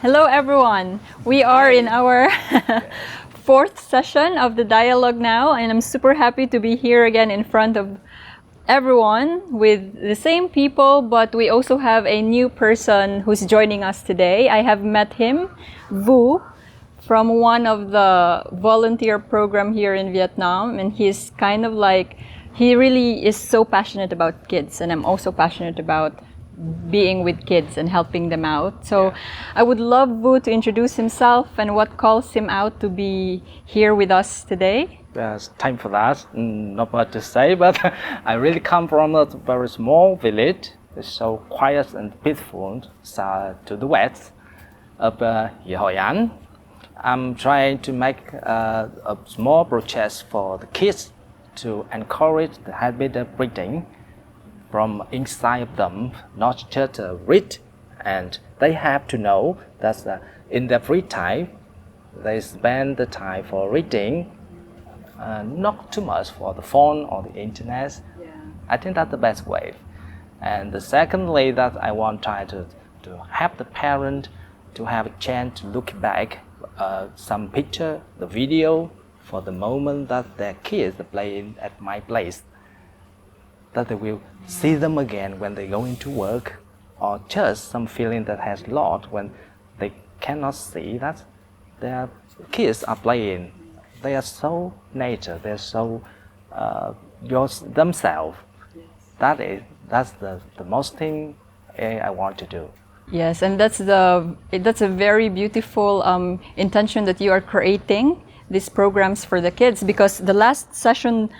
Hello, everyone. We are in our fourth session of the dialogue now, and I'm super happy to be here again in front of everyone with the same people, but we also have a new person who's joining us today. I have met him, Vu, from one of the volunteer program here in Vietnam, and he's kind of like, he really is so passionate about kids, and I'm also passionate about being with kids and helping them out. So I would love Vu to introduce himself and what calls him out to be here with us today. There's time for that. Not much to say, but I really come from a very small village. It's so quiet and peaceful to the west of Hoi An. I'm trying to make a small project for the kids to encourage the habit of reading from inside of them, not just read, and they have to know that in their free time they spend the time for reading, not too much for the phone or the internet. I think that's the best way. And secondly, that I want to try to help the parent to have a chance to look back some picture, the video for the moment that their kids are playing at my place, that they will see them again when they go into work, or just some feeling that has lost when they cannot see that their kids are playing. They are so nature, they're so themselves. That's the most thing I want to do. Yes, and that's a very beautiful intention that you are creating these programs for the kids, because the last session,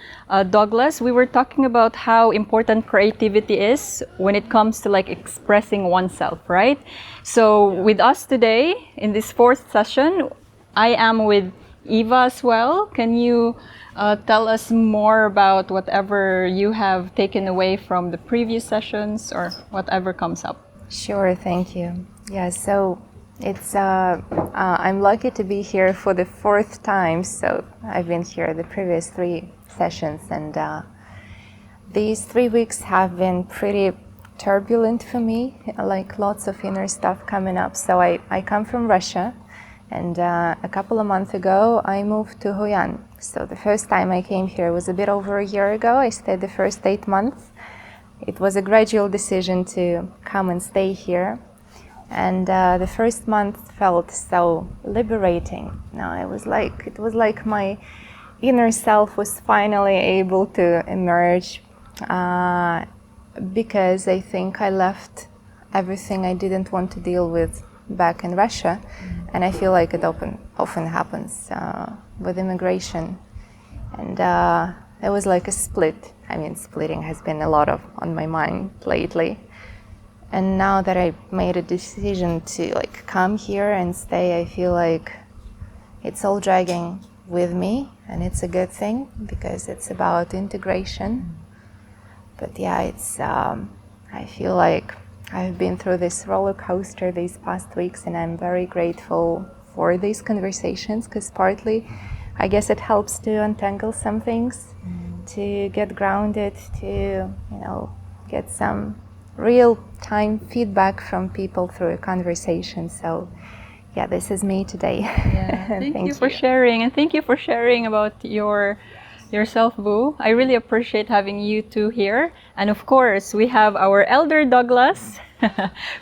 Douglas, we were talking about how important creativity is when it comes to like expressing oneself, right? So with us today in this fourth session, I am with Eva as well. Can you tell us more about whatever you have taken away from the previous sessions or whatever comes up? Sure, thank you. Yeah, so it's I'm lucky to be here for the fourth time. So I've been here the previous 3 sessions, and these 3 weeks have been pretty turbulent for me, like lots of inner stuff coming up. So I come from Russia, and a couple of months ago I moved to Hoi An. So the first time I came here was a bit over a year ago. I stayed the first 8 months. It was a gradual decision to come and stay here. And the first month felt so liberating. Now it was like my inner self was finally able to emerge, because I think I left everything I didn't want to deal with back in Russia, and I feel like it often happens with immigration. And it was like a split. I mean, splitting has been a lot on my mind lately. And now that I made a decision to like come here and stay, I feel like it's all dragging with me, and it's a good thing because it's about integration. But yeah, it's I feel like I've been through this roller coaster these past weeks, and I'm very grateful for these conversations, because partly I guess it helps to untangle some things, to get grounded, to get some real-time feedback from people through a conversation. So yeah, this is me today. Yeah. Thank you for sharing, and thank you for sharing about yourself, Vu. I really appreciate having you two here. And of course, we have our elder Douglas,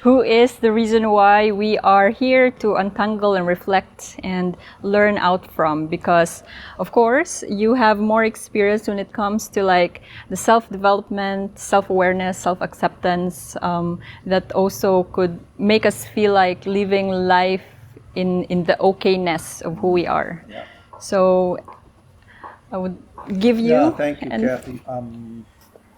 who is the reason why we are here to untangle and reflect and learn out from, because of course you have more experience when it comes to like the self-development, self-awareness, self-acceptance, that also could make us feel like living life in the okayness of who we are. Yeah. So I would give you. Yeah, thank you, Kathy.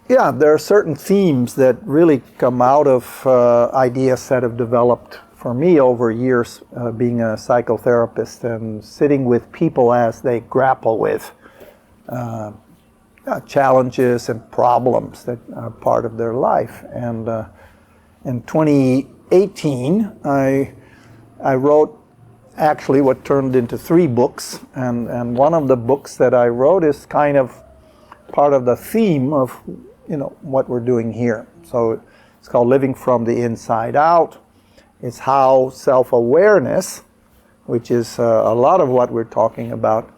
Yeah, there are certain themes that really come out of ideas that have developed for me over years, being a psychotherapist and sitting with people as they grapple with challenges and problems that are part of their life. And in 2018, I wrote actually what turned into 3 books, and one of the books that I wrote is kind of part of the theme of what we're doing here. So it's called Living from the Inside Out, It's how self-awareness, which is a lot of what we're talking about,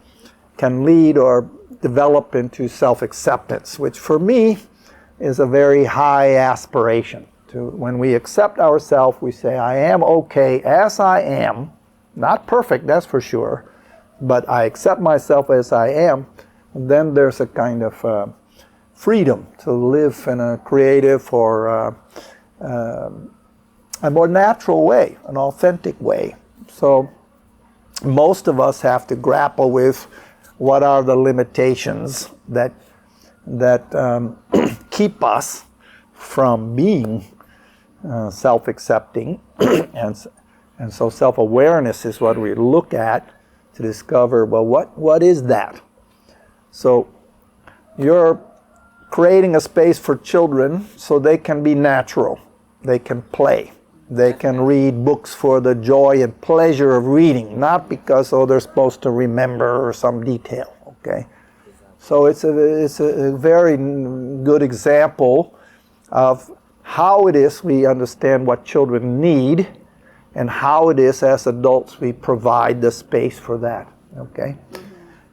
can lead or develop into self-acceptance, which for me is a very high aspiration. When we accept ourselves, we say, I am okay as I am, not perfect, that's for sure, but I accept myself as I am. And then there's a kind of freedom to live in a creative or a more natural way, an authentic way. So most of us have to grapple with what are the limitations that keep us from being self-accepting, and so self-awareness is what we look at to discover, well, what is that? So you're creating a space for children so they can be natural, they can play, they can read books for the joy and pleasure of reading, not because they're supposed to remember or some detail. Okay, so it's a very good example of how it is we understand what children need, and how it is as adults we provide the space for that. Okay,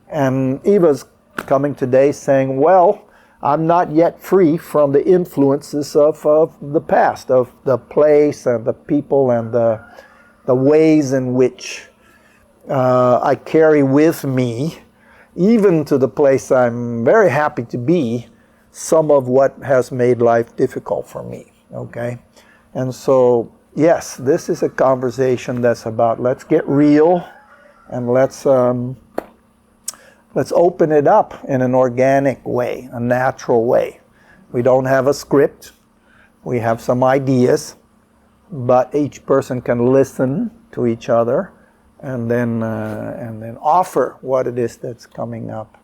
and Eva's coming today saying, well, I'm not yet free from the influences of the past, of the place and the people and the ways in which I carry with me, even to the place I'm very happy to be, some of what has made life difficult for me. Okay, and so yes, this is a conversation that's about let's get real and let's open it up in an organic way, a natural way. We don't have a script. We have some ideas, but each person can listen to each other and then offer what it is that's coming up.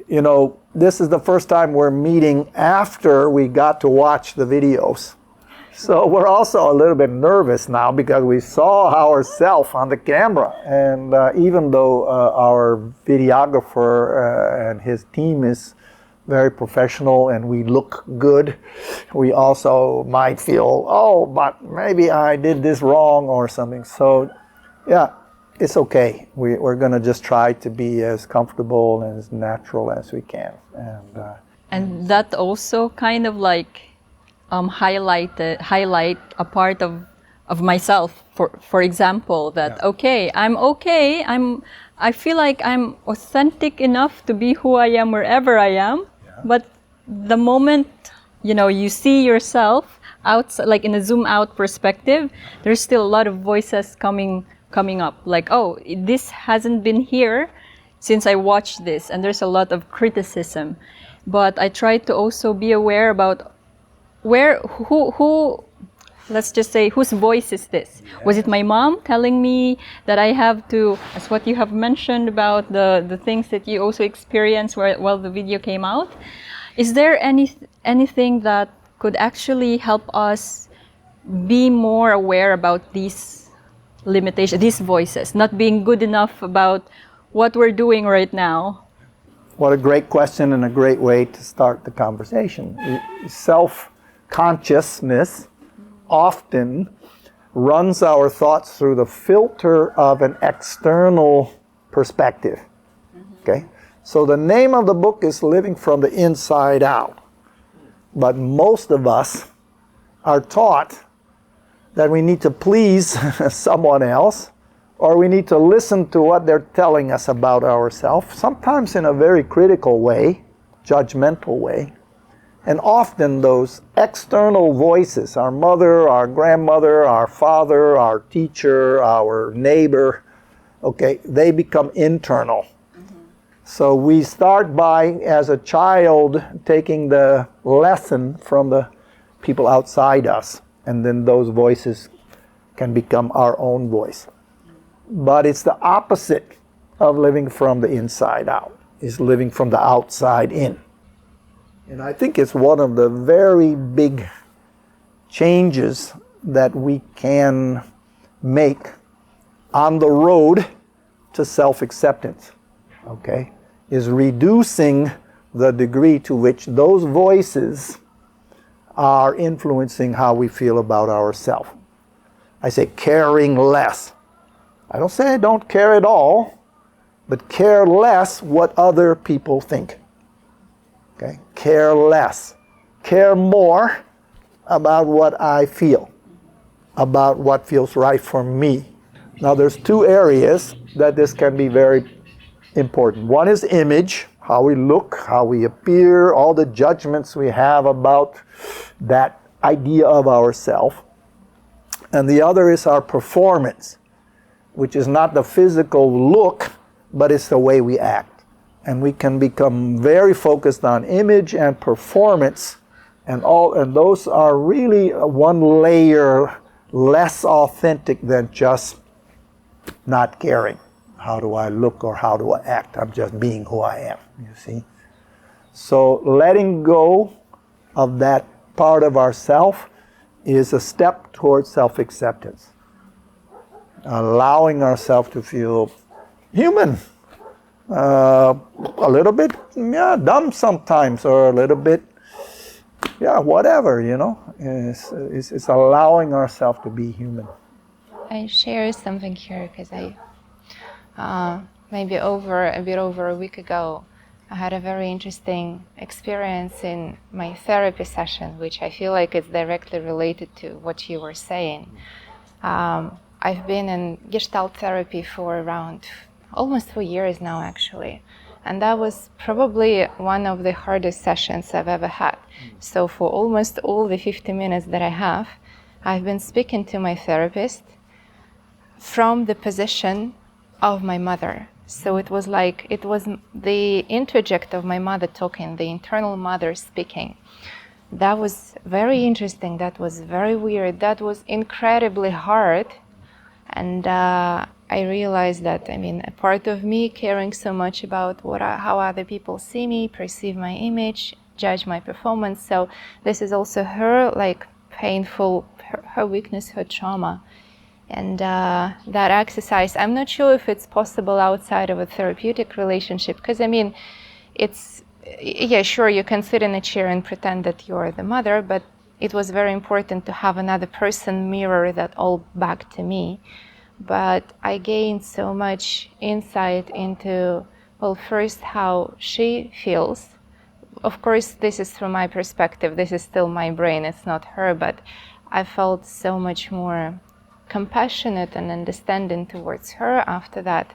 You know, this is the first time we're meeting after we got to watch the videos. So we're also a little bit nervous now because we saw ourselves on the camera, and even though our videographer and his team is very professional and we look good, we also might feel, oh, but maybe I did this wrong or something. So yeah, it's okay. We're going to just try to be as comfortable and as natural as we can. And that also kind of like highlight a part of myself. For example, that yeah. I feel like I'm authentic enough to be who I am wherever I am. Yeah. But the moment you see yourself outside, like in a zoom out perspective, there's still a lot of voices coming up. Like, oh, this hasn't been here since I watched this, and there's a lot of criticism. But I try to also be aware about who let's just say, whose voice is this? Yeah. Was it my mom telling me that I have to, as what you have mentioned about the things that you also experienced while the video came out? Is there anything that could actually help us be more aware about these limitations, these voices, not being good enough about what we're doing right now? What a great question and a great way to start the conversation. Self-consciousness often runs our thoughts through the filter of an external perspective. Okay? So the name of the book is Living from the Inside Out. But most of us are taught that we need to please someone else, or we need to listen to what they're telling us about ourselves, sometimes in a very critical way, judgmental way. And often those external voices, our mother, our grandmother, our father, our teacher, our neighbor, okay, they become internal. So we start by, as a child, taking the lesson from the people outside us, and then those voices can become our own voice. But it's the opposite of living from the inside out. It's living from the outside in. And I think it's one of the very big changes that we can make on the road to self-acceptance, okay, is reducing the degree to which those voices are influencing how we feel about ourselves. I say caring less. I don't say don't care at all, but care less what other people think. Okay? Care less. Care more about what I feel, about what feels right for me. Now there's two areas that this can be very important. One is image, how we look, how we appear, all the judgments we have about that idea of ourselves. And the other is our performance, which is not the physical look, but it's the way we act. And we can become very focused on image and performance, and those are really one layer less authentic than just not caring. How do I look or how do I act? I'm just being who I am, you see. So letting go of that part of ourself is a step towards self-acceptance. Allowing ourselves to feel human. A little bit, dumb sometimes, or a little bit, whatever, you know. It's allowing ourselves to be human. I share something here because maybe a bit over a week ago, I had a very interesting experience in my therapy session, which I feel like is directly related to what you were saying. I've been in Gestalt therapy for around almost 4 years now, actually. And that was probably one of the hardest sessions I've ever had. So for almost all the 50 minutes that I have, I've been speaking to my therapist from the position of my mother. So it was the interject of my mother talking, the internal mother speaking. That was very interesting. That was very weird. That was incredibly hard. And I realized that, a part of me caring so much about how other people see me, perceive my image, judge my performance. So this is also her painful, her weakness, her trauma. And that exercise, I'm not sure if it's possible outside of a therapeutic relationship, because sure, you can sit in a chair and pretend that you're the mother, but it was very important to have another person mirror that all back to me. But I gained so much insight into, first how she feels. Of course, this is from my perspective, this is still my brain, it's not her, but I felt so much more compassionate and understanding towards her after that.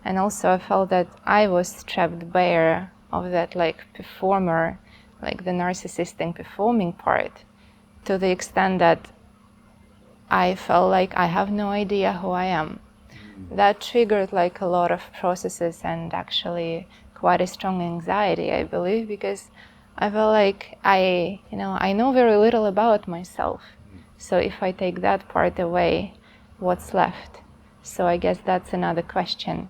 And also I felt that I was stripped bare of that performer, the narcissistic performing part, to the extent that I felt like I have no idea who I am. That triggered a lot of processes and actually quite a strong anxiety, I believe, because I felt like I know very little about myself. So if I take that part away, what's left? So I guess that's another question.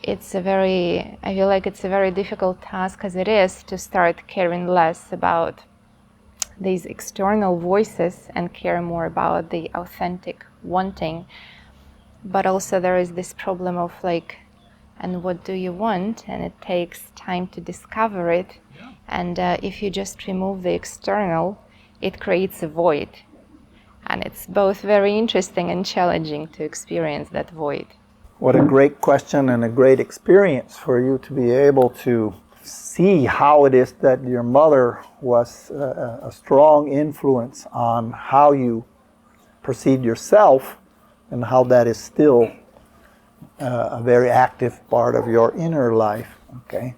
I feel like it's a very difficult task as it is to start caring less about these external voices and care more about the authentic wanting. But also there is this problem of and what do you want? And it takes time to discover it. Yeah. And if you just remove the external, it creates a void. And it's both very interesting and challenging to experience that void. What a great question and a great experience for you to be able to see how it is that your mother was a strong influence on how you perceive yourself, and how that is still a very active part of your inner life. Okay,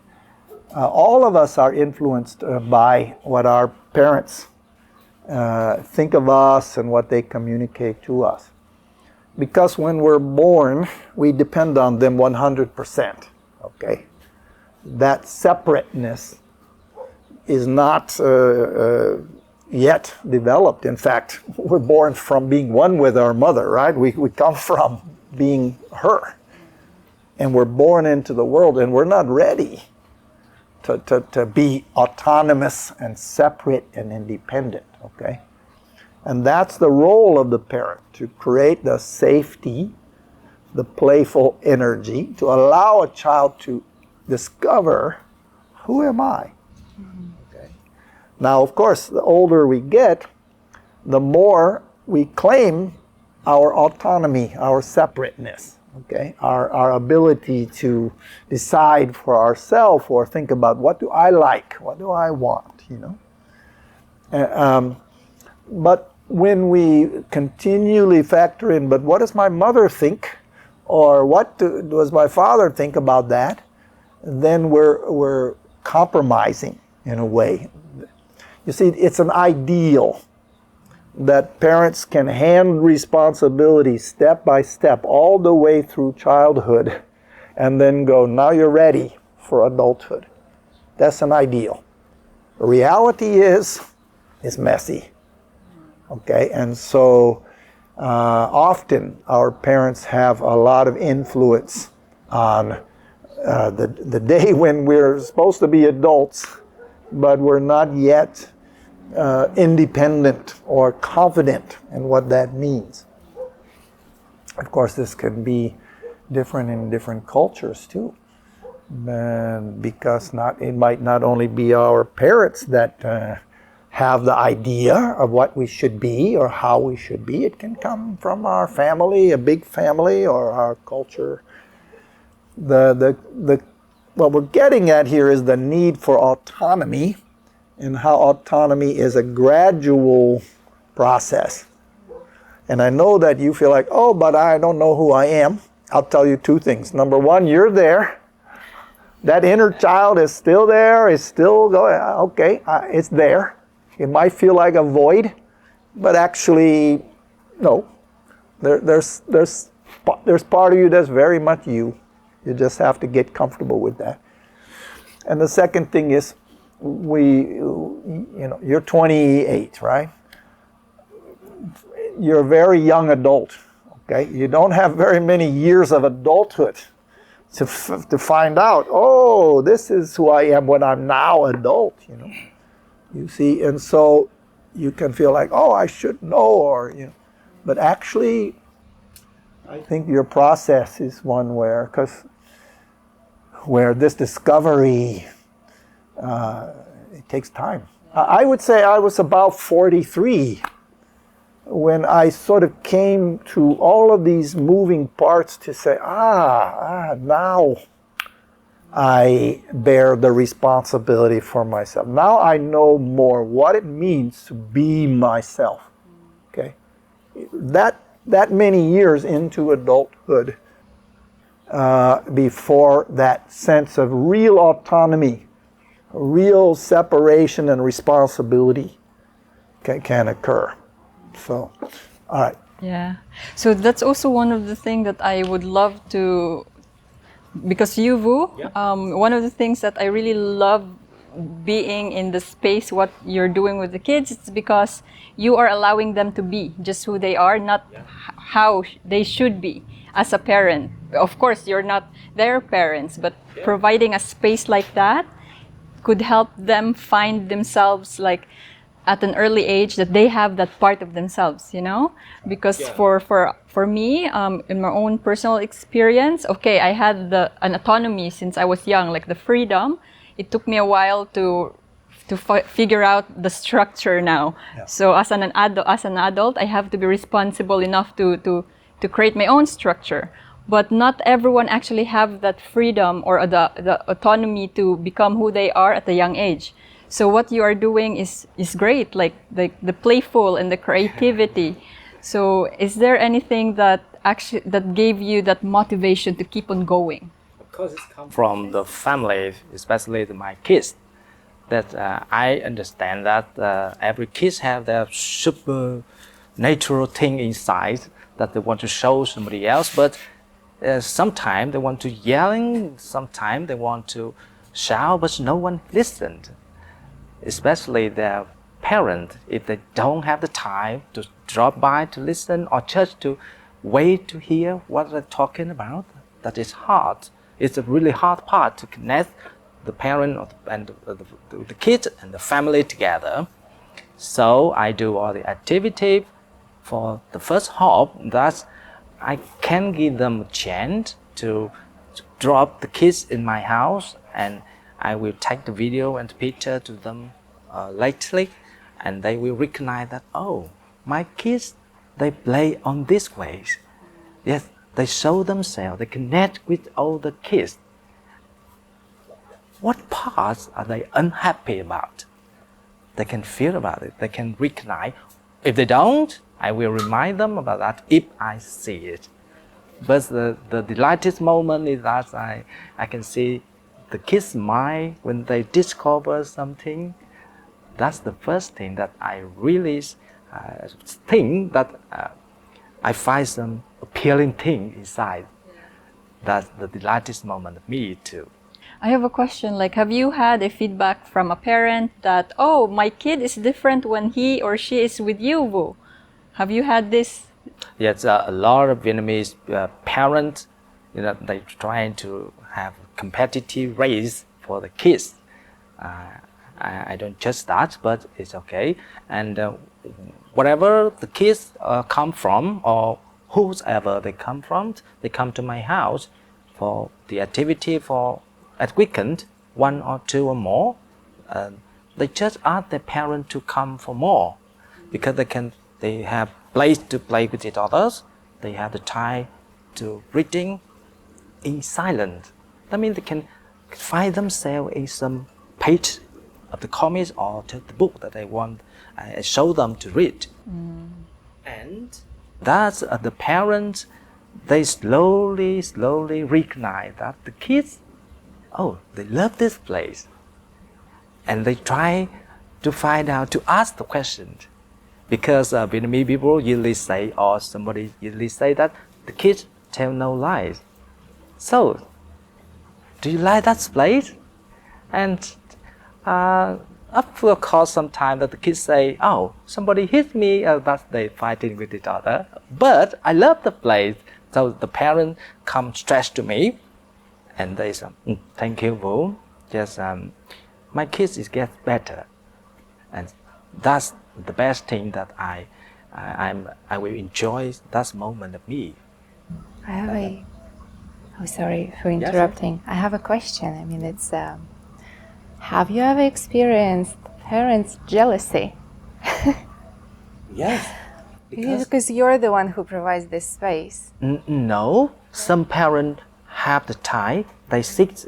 all of us are influenced by what our parents think of us and what they communicate to us. Because when we're born, we depend on them 100%. Okay, that separateness is not yet developed. In fact, we're born from being one with our mother, right? We come from being her. And we're born into the world, and we're not ready to be autonomous and separate and independent, okay? And that's the role of the parent, to create the safety, the playful energy, to allow a child to discover, who am I? Okay. Now, of course, the older we get, the more we claim our autonomy, our separateness, okay? Our ability to decide for ourselves or think about what do I like, what do I want, you know? But when we continually factor in, but what does my mother think? Or what does my father think about that? Then we're compromising in a way. You see, it's an ideal that parents can hand responsibility step by step all the way through childhood and then go, now you're ready for adulthood. That's an ideal. The reality is messy. Okay, and so often our parents have a lot of influence on the day when we're supposed to be adults, but we're not yet independent or confident in what that means. Of course, this can be different in different cultures too, because it might not only be our parents that have the idea of what we should be or how we should be. It can come from our family, a big family, or our culture. What we're getting at here is the need for autonomy, and how autonomy is a gradual process. And I know that you feel like, oh, but I don't know who I am. I'll tell you two things. Number one, you're there. That inner child is still there, is still going, okay, it's there. It might feel like a void, but actually, no. There's part of you that's very much you. You just have to get comfortable with that. And the second thing is, you're 28, right? You're a very young adult, okay? You don't have very many years of adulthood to find out, oh, this is who I am when I'm now adult, you know? You see, and so you can feel like, oh, I should know, or, you know. But actually, I think your process is one where this discovery, it takes time. I would say I was about 43 when I sort of came to all of these moving parts to say, now I bear the responsibility for myself. Now I know more what it means to be myself. Okay, that many years into adulthood, before that sense of real autonomy, real separation and responsibility can occur. So, all right. Yeah. So that's also one of the things that I would love to. Because you, Vu, one of the things that I really love being in the space, what you're doing with the kids, it's because you are allowing them to be just who they are, not how they should be as a parent. Of course, you're not their parents, but providing a space like that could help them find themselves like at an early age, that they have that part of themselves, you know? Because for me, in my own personal experience, okay, I had an autonomy since I was young, like the freedom. It took me a while to figure out the structure now. Yeah. So as an adult, I have to be responsible enough to create my own structure. But not everyone actually have that freedom or the autonomy to become who they are at a young age. So what you are doing is great, like the playful and the creativity. So is there anything that gave you that motivation to keep on going? Of course, it's come from the family, especially my kids. That I understand that every kids have their supernatural thing inside that they want to show somebody else. But sometimes they want to yelling, sometimes they want to shout, but no one listened. Especially their parent, if they don't have the time to drop by to listen or just to wait to hear what they're talking about, that is hard. It's a really hard part to connect the parent and the kid and the family together. So I do all the activity for the first hope that I can give them a chance to drop the kids in my house, and I will take the video and picture to them lately, and they will recognize that, oh, my kids, they play on this ways. Yes, they show themselves, they connect with all the kids. What parts are they unhappy about? They can feel about it, they can recognize. If they don't, I will remind them about that if I see it. But the delighted moment is that I can see the kids' mind when they discover something. That's the first thing that I really think that I find some appealing thing inside. That's the delighted moment of me too. I have a question, like, have you had a feedback from a parent that, oh, my kid is different when he or she is with you, Vu? Have you had this? Yes, a lot of Vietnamese parents, they're trying to have a competitive race for the kids. I don't judge that, but it's okay. And whatever the kids come from, or whoever they come from, they come to my house for the activity at weekend, 1 or 2 or more. They just ask their parents to come for more, because they have place to play with each other. They have the time to reading in silence. That means they can find themselves in some page of the comics or the book that they want show them to read. And that's the parents, they slowly recognize that the kids, oh, they love this place. And they try to find out, to ask the questions. Because Vietnamese people usually say, or somebody usually say that the kids tell no lies. So, do you like that place? And of course, sometimes that the kids say, oh, somebody hit me, that they fighting with each other. But I love the place. So the parents come stressed to me, and they say, thank you, Vu. Just my kids is get better, and that's the best thing that I will enjoy that moment of me. I have sorry for interrupting. I have a question. I mean, it's, have you ever experienced parents' jealousy? Yes. Because you're the one who provides this space. No, some parents have the time. They sit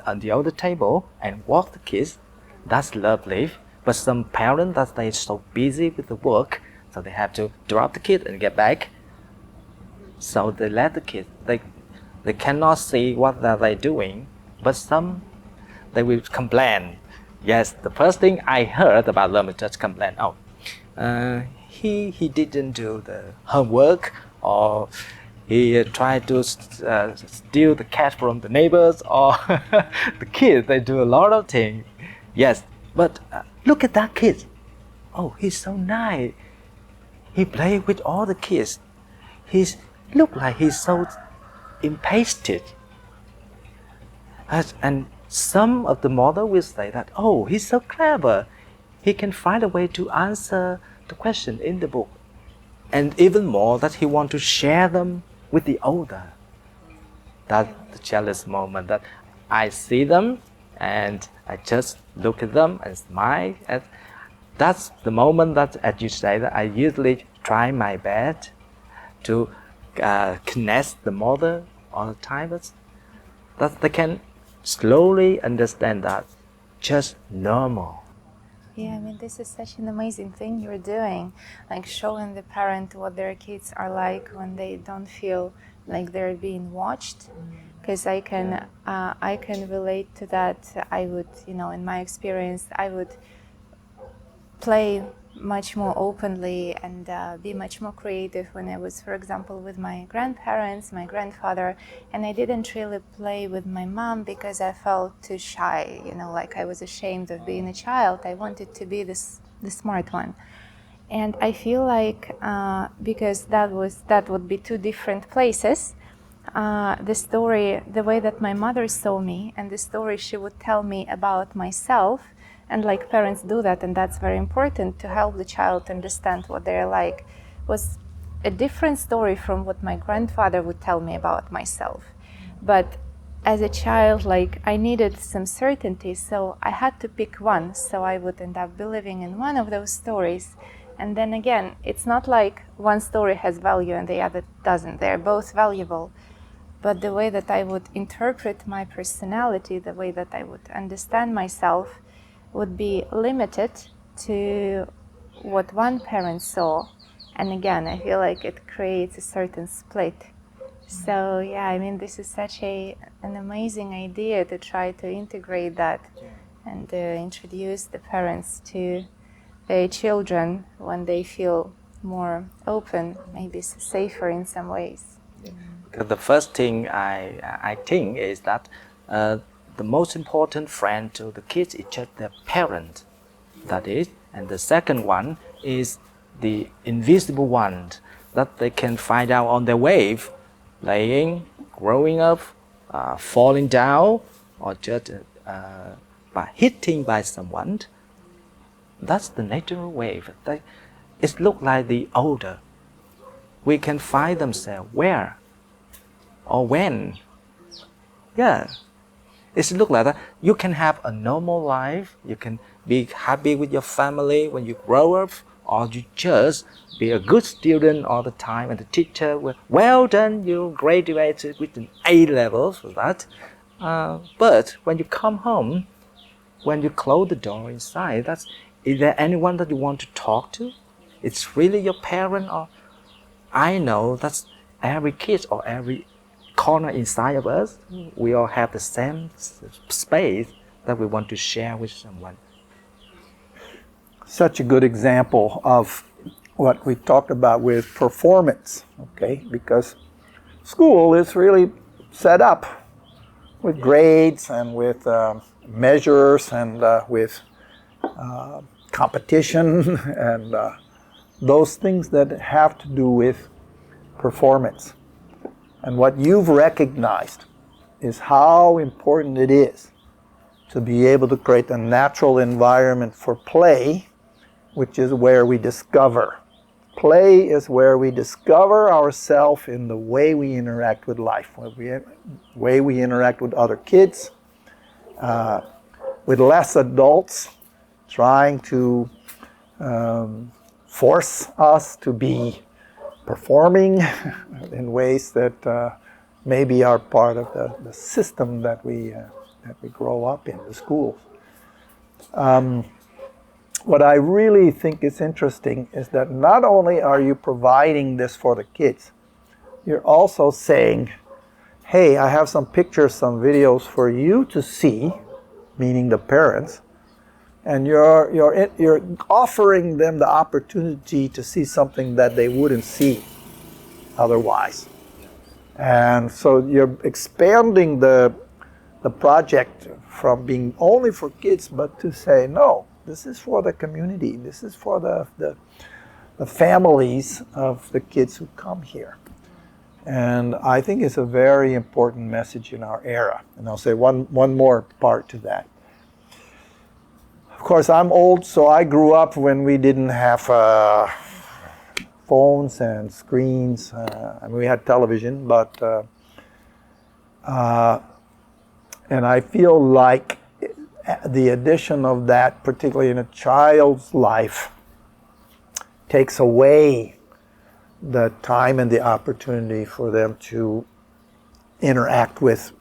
on the other table and walk the kids. That's lovely. But some parents, that they're so busy with the work, so they have to drop the kid and get back. So they let the kids. They cannot see what they're doing. But some, they will complain. Yes, the first thing I heard about them is just complain. Oh, he didn't do the homework, or he tried to steal the cat from the neighbors, or the kids, they do a lot of things. Yes, but look at that kid. Oh, he's so nice. He play with all the kids. He's look like he's so impatient. And some of the mother will say that, oh, he's so clever. He can find a way to answer the question in the book. And even more, that he want to share them with the older. That's the jealous moment, that I see them and I just look at them and smile. And that's the moment that, as you say, that I usually try my best to connect the mother all the time. That they can slowly understand that just normal. Yeah, I mean, this is such an amazing thing you're doing, like showing the parent what their kids are like when they don't feel like they're being watched. Because I can relate to that. I would, in my experience, I would play much more openly and be much more creative when I was, for example, with my grandparents, my grandfather, and I didn't really play with my mom because I felt too shy, like I was ashamed of being a child. I wanted to be the smart one. And I feel like because that would be two different places, the way that my mother saw me and the story she would tell me about myself, and like parents do that, and that's very important to help the child understand what they're like, was a different story from what my grandfather would tell me about myself. But as a child, like I needed some certainty, so I had to pick one. So I would end up believing in one of those stories. And then again, it's not like one story has value and the other doesn't. They're both valuable. But the way that I would interpret my personality, the way that I would understand myself, would be limited to what one parent saw. And again, I feel like it creates a certain split. So yeah, I mean, this is such an amazing idea to try to integrate that and introduce the parents to their children when they feel more open, maybe safer in some ways. The first thing I think is that the most important friend to the kids is just their parent. That is, and the second one is the invisible one that they can find out on their way, playing, growing up, falling down, or just by hitting by someone. That's the natural wave. It looks like the older. We can find themselves where or when. Yeah, it looks like that. You can have a normal life. You can be happy with your family when you grow up, or you just be a good student all the time, and the teacher will, well done, you graduated with an A level for that. But when you come home, when you close the door inside, is there anyone that you want to talk to? It's really your parent, or I know that's every kid or every corner inside of us. We all have the same space that we want to share with someone. Such a good example of what we talked about with performance, okay? Because school is really set up with grades and with measures and with competition and those things that have to do with performance. And what you've recognized is how important it is to be able to create a natural environment for play, which is where we discover. Play is where we discover ourselves in the way we interact with life, the way we interact with other kids, with less adults trying to force us to be performing in ways that maybe are part of the system that we grow up in, the schools. What I really think is interesting is that not only are you providing this for the kids, you're also saying, hey, I have some pictures, some videos for you to see, meaning the parents, and you're offering them the opportunity to see something that they wouldn't see otherwise. And so you're expanding the project from being only for kids, but to say, no, this is for the community. This is for the families of the kids who come here. And I think it's a very important message in our era. And I'll say one more part to that. Of course, I'm old, so I grew up when we didn't have phones and screens. I mean, we had television, but and I feel like the addition of that, particularly in a child's life, takes away the time and the opportunity for them to interact with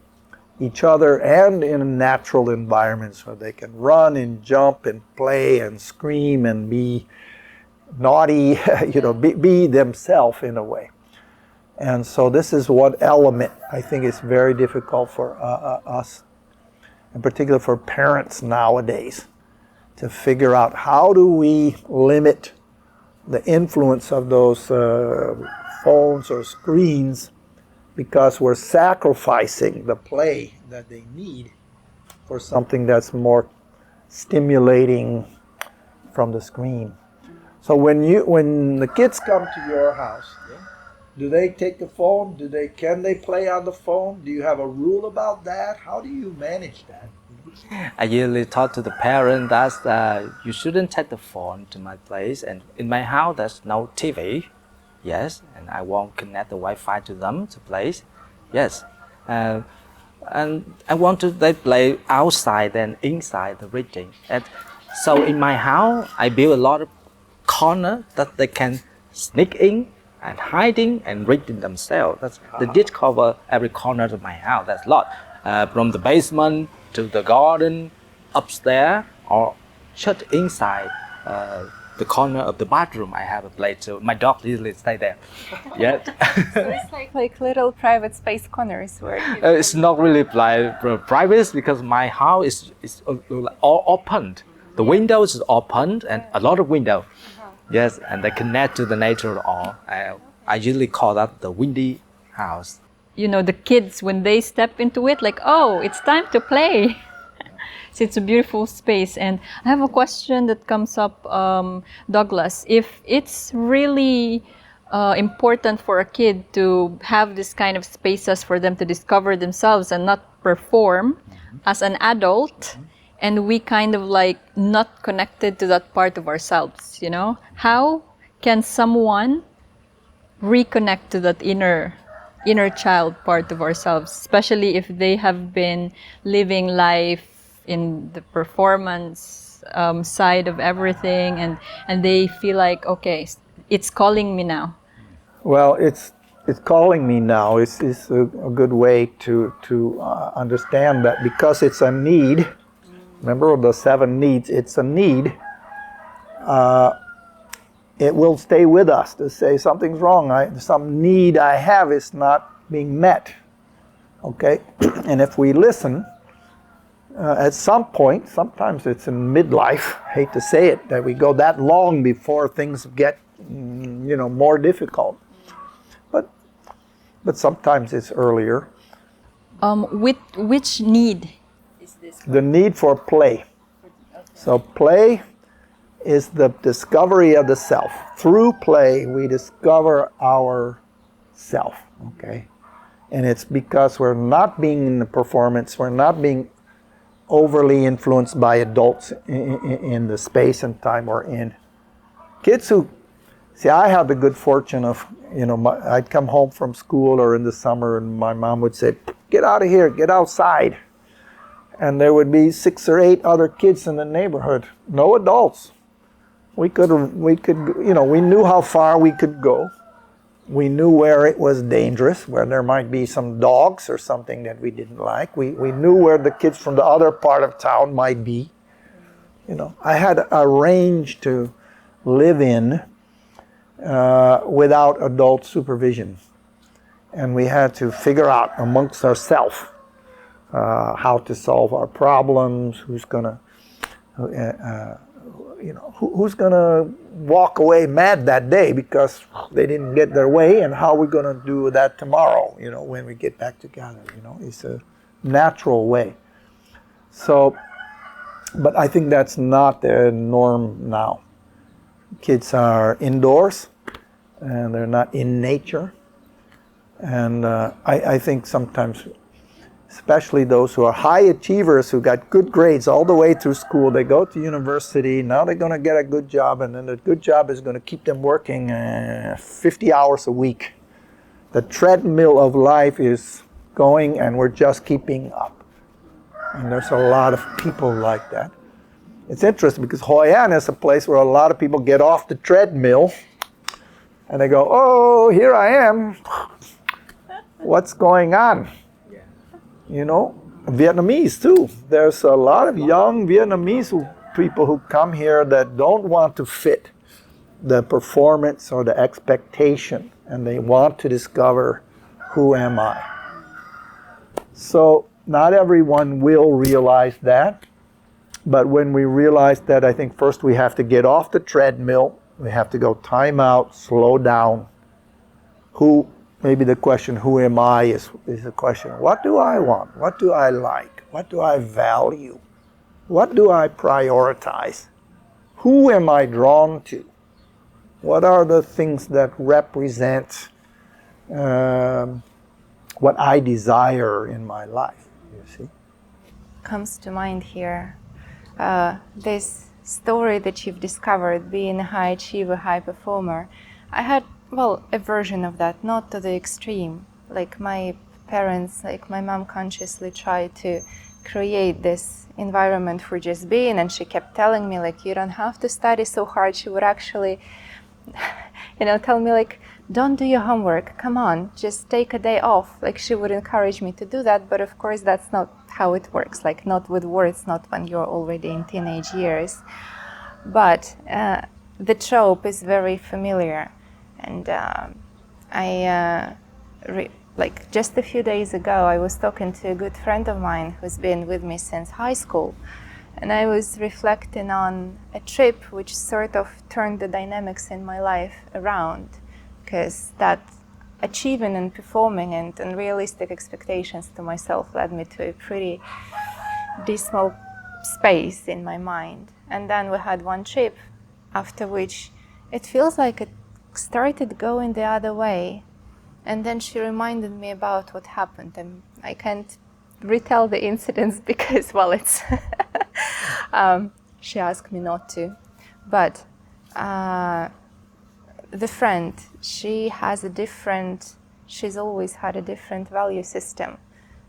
each other and in natural environments where they can run and jump and play and scream and be naughty, be themselves in a way. And so this is one element I think is very difficult for us, in particular for parents nowadays, to figure out how do we limit the influence of those phones or screens, because we're sacrificing the play that they need for something that's more stimulating from the screen. So when the kids come to your house, do they take the phone? Can they play on the phone? Do you have a rule about that? How do you manage that? I usually talk to the parent that you shouldn't take the phone to my place, and in my house there's no TV. Yes, and I won't connect the Wi-Fi to them to place. Yes, and I want to they play outside and inside the reading. And so in my house, I build a lot of corner that they can sneak in and hiding and reading themselves. They did cover every corner of my house. That's a lot, from the basement to the garden, upstairs, or shut inside. The corner of the bathroom, I have a place, so my dog usually stay there. Yeah. So it's like little private space corners where It's not really private because my house is all opened. The windows is opened and a lot of window. Yes, and they connect to the nature all. I usually call that the windy house. You know, the kids, when they step into it, like, oh, it's time to play. So it's a beautiful space. And I have a question that comes up, Douglas. If it's really important for a kid to have this kind of spaces for them to discover themselves and not perform as an adult, and we kind of like not connected to that part of ourselves, you know? How can someone reconnect to that inner child part of ourselves, especially if they have been living life in the performance side of everything, and they feel like, okay, it's calling me now? Well, it's calling me now. It's a good way to understand that, because it's a need. Remember the 7 needs. It's a need. It will stay with us to say something's wrong. Some need I have is not being met. Okay, and if we listen, at some point, sometimes it's in midlife. Hate to say it, that we go that long before things get, more difficult. But sometimes it's earlier. Which need is this? The need for play. So play is the discovery of the self. Through play, we discover our self. Okay, and it's because we're not being in the performance. We're not being overly influenced by adults in the space and time we're in. Kids who, I had the good fortune of, I'd come home from school or in the summer and my mom would say, get out of here, get outside. And there would be 6 or 8 other kids in the neighborhood, no adults. We knew how far we could go. We knew where it was dangerous, where there might be some dogs or something that we didn't like. We knew where the kids from the other part of town might be. I had a range to live in without adult supervision. And we had to figure out amongst ourselves how to solve our problems, who's gonna walk away mad that day because they didn't get their way, and how we're gonna do that tomorrow, when we get back together. It's a natural way. So, but I think that's not the norm now. Kids are indoors and they're not in nature. And I think sometimes, especially those who are high achievers who got good grades all the way through school, they go to university, now they're going to get a good job, and then the good job is going to keep them working 50 hours a week. The treadmill of life is going and we're just keeping up. And there's a lot of people like that. It's interesting because Hoi An is a place where a lot of people get off the treadmill and they go, oh, here I am. What's going on? Vietnamese too. There's a lot of young Vietnamese people who come here that don't want to fit the performance or the expectation, and they want to discover, who am I? So not everyone will realize that, but when we realize that, I think first we have to get off the treadmill. We have to go time out, slow down. Maybe the question, who am I, is the question, what do I want? What do I like? What do I value? What do I prioritize? Who am I drawn to? What are the things that represent what I desire in my life, you see? Comes to mind here, this story that you've discovered, being a high achiever, high performer. I had a version of that, not to the extreme. Like my parents, like my mom consciously tried to create this environment for just being, and she kept telling me like, you don't have to study so hard. She would actually, tell me like, don't do your homework, come on, just take a day off. Like, she would encourage me to do that, but of course that's not how it works, like not with words, not when you're already in teenage years. But the trope is very familiar, and like just a few days ago, I was talking to a good friend of mine who's been with me since high school, and I was reflecting on a trip which sort of turned the dynamics in my life around, because that achieving and performing and unrealistic expectations to myself led me to a pretty dismal space in my mind. And then we had one trip after which it feels like it started going the other way. And then she reminded me about what happened. And I can't retell the incidents because, well, it's she asked me not to. But the friend, she's always had a different value system.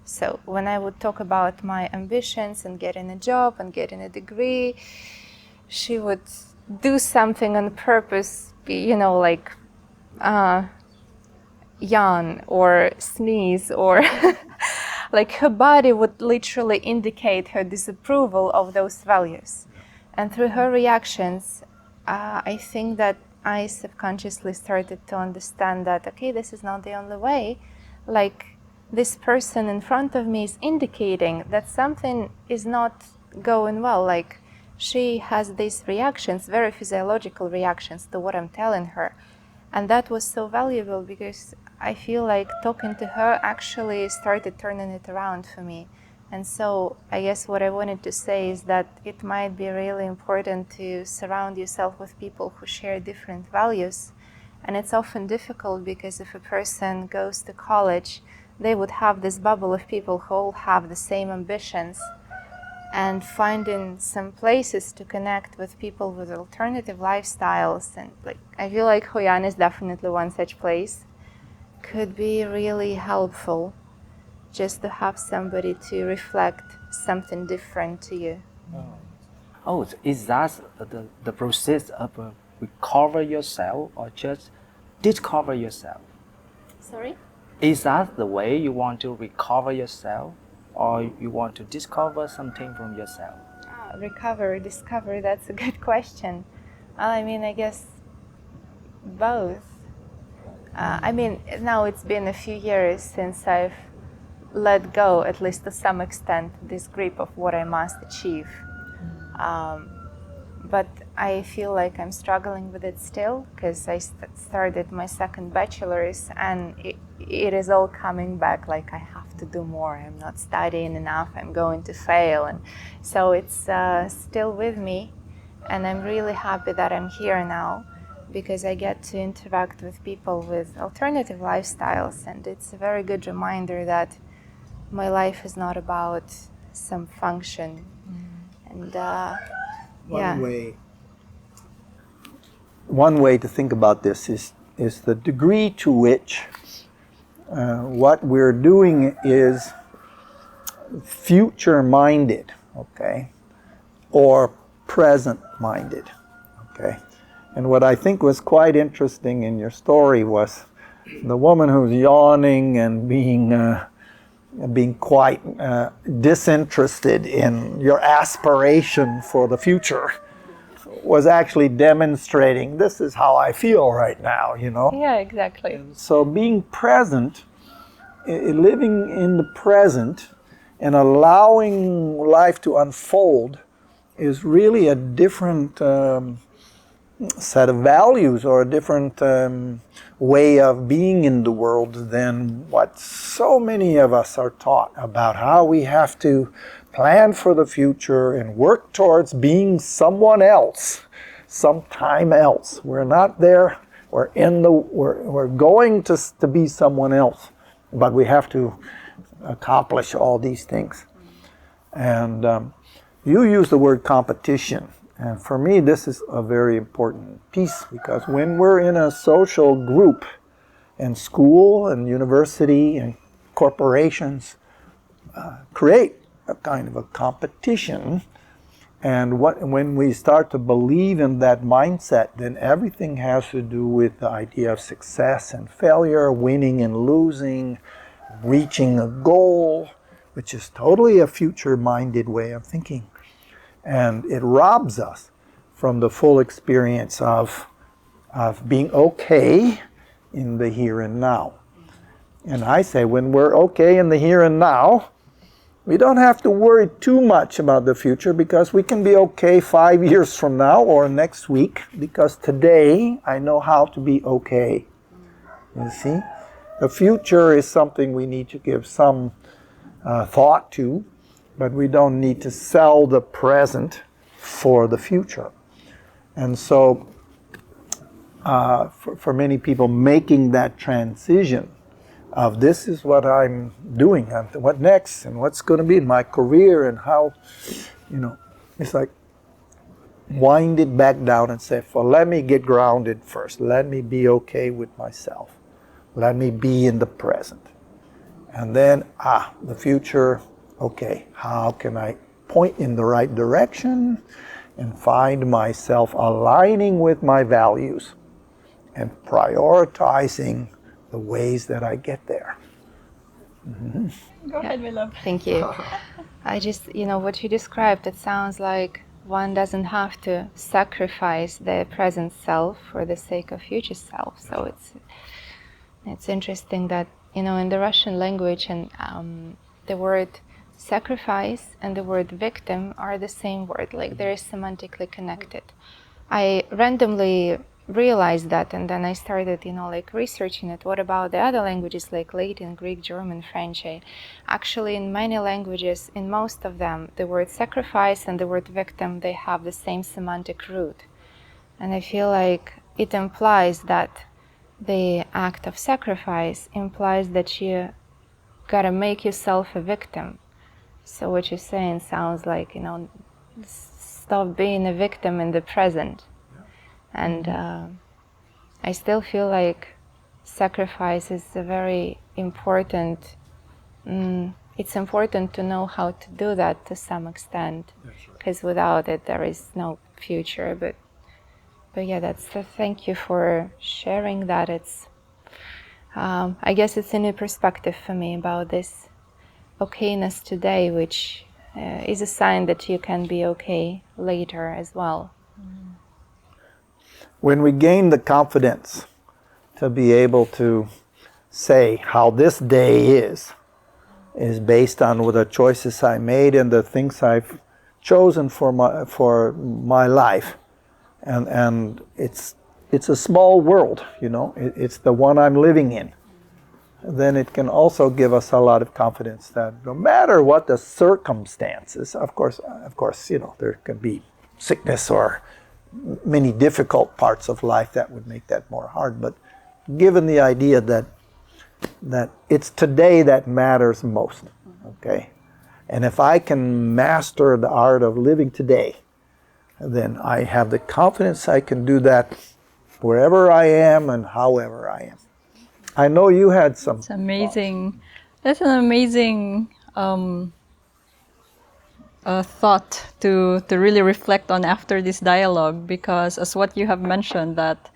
So when I would talk about my ambitions and getting a job and getting a degree, she would do something on purpose, like yawn or sneeze, or like her body would literally indicate her disapproval of those values. And through her reactions, I think that I subconsciously started to understand that, okay, this is not the only way. Like, this person in front of me is indicating that something is not going well. Like, she has these reactions, very physiological reactions to what I'm telling her. And that was so valuable because I feel like talking to her actually started turning it around for me. And so I guess what I wanted to say is that it might be really important to surround yourself with people who share different values. And it's often difficult because if a person goes to college, they would have this bubble of people who all have the same ambitions. And finding some places to connect with people with alternative lifestyles, and like I feel like Hoi An is definitely one such place, could be really helpful, just to have somebody to reflect something different to you. Oh, is that the process of recover yourself or just discover yourself? Sorry? Is that the way you want to recover yourself, or you want to discover something from yourself? Recover, discover, that's a good question. I mean, I guess both. Now it's been a few years since I've let go, at least to some extent, this grip of what I must achieve. But I feel like I'm struggling with it still, because I started my second bachelor's, and it is all coming back like I have to do more. I'm not studying enough, I'm going to fail. And so it's still with me, and I'm really happy that I'm here now, because I get to interact with people with alternative lifestyles, and it's a very good reminder that my life is not about some function. And One way to think about this is the degree to which what we're doing is future-minded, okay, or present-minded, okay. And what I think was quite interesting in your story was the woman who's yawning and being quite disinterested in your aspiration for the future was actually demonstrating, this is how I feel right now, Yeah, exactly. So being present, living in the present and allowing life to unfold is really a different set of values, or a different way of being in the world than what so many of us are taught about, how we have to plan for the future and work towards being someone else, sometime else. We're not there. We're going to be someone else, but we have to accomplish all these things. And you use the word competition. And for me, this is a very important piece, because when we're in a social group in school and university and corporations create a kind of a competition. And when we start to believe in that mindset, then everything has to do with the idea of success and failure, winning and losing, reaching a goal, which is totally a future-minded way of thinking. And it robs us from the full experience of being okay in the here and now. And I say, when we're okay in the here and now, we don't have to worry too much about the future, because we can be okay 5 years from now or next week, because today I know how to be okay. You see? The future is something we need to give some thought to, but we don't need to sell the present for the future. And so for many people, making that transition of this is what I'm doing, and what next, and what's going to be in my career, and how, it's like wind it back down and say, well, let me get grounded first. Let me be okay with myself. Let me be in the present. And then, the future, okay, how can I point in the right direction and find myself aligning with my values and prioritizing the ways that I get there. Mm-hmm. Go ahead, my love. Thank you. I just, what you described, it sounds like one doesn't have to sacrifice their present self for the sake of future self. So it's interesting that, in the Russian language, and the word sacrifice and the word victim are the same word, like they're semantically connected. I randomly realized that, and then I started, researching it. What about the other languages like Latin, Greek, German, French? Actually, in many languages, in most of them, the word sacrifice and the word victim, they have the same semantic root. And I feel like it implies that the act of sacrifice implies that you gotta make yourself a victim. So what you're saying sounds like, stop being a victim in the present. And I still feel like sacrifice is a very important, it's important to know how to do that to some extent, because without it there is no future. But yeah, thank you for sharing that. It's, I guess it's a new perspective for me about this okayness today, which is a sign that you can be okay later as well. When we gain the confidence to be able to say how this day is based on the choices I made and the things I've chosen for my life, and it's a small world, it's the one I'm living in, then it can also give us a lot of confidence that no matter what the circumstances, of course, there can be sickness or many difficult parts of life that would make that more hard, but given the idea that it's today that matters most, okay? And if I can master the art of living today, then I have the confidence I can do that wherever I am and however I am. I know you had some. It's amazing. Thoughts. That's an amazing thought to really reflect on after this dialogue, because as what you have mentioned, that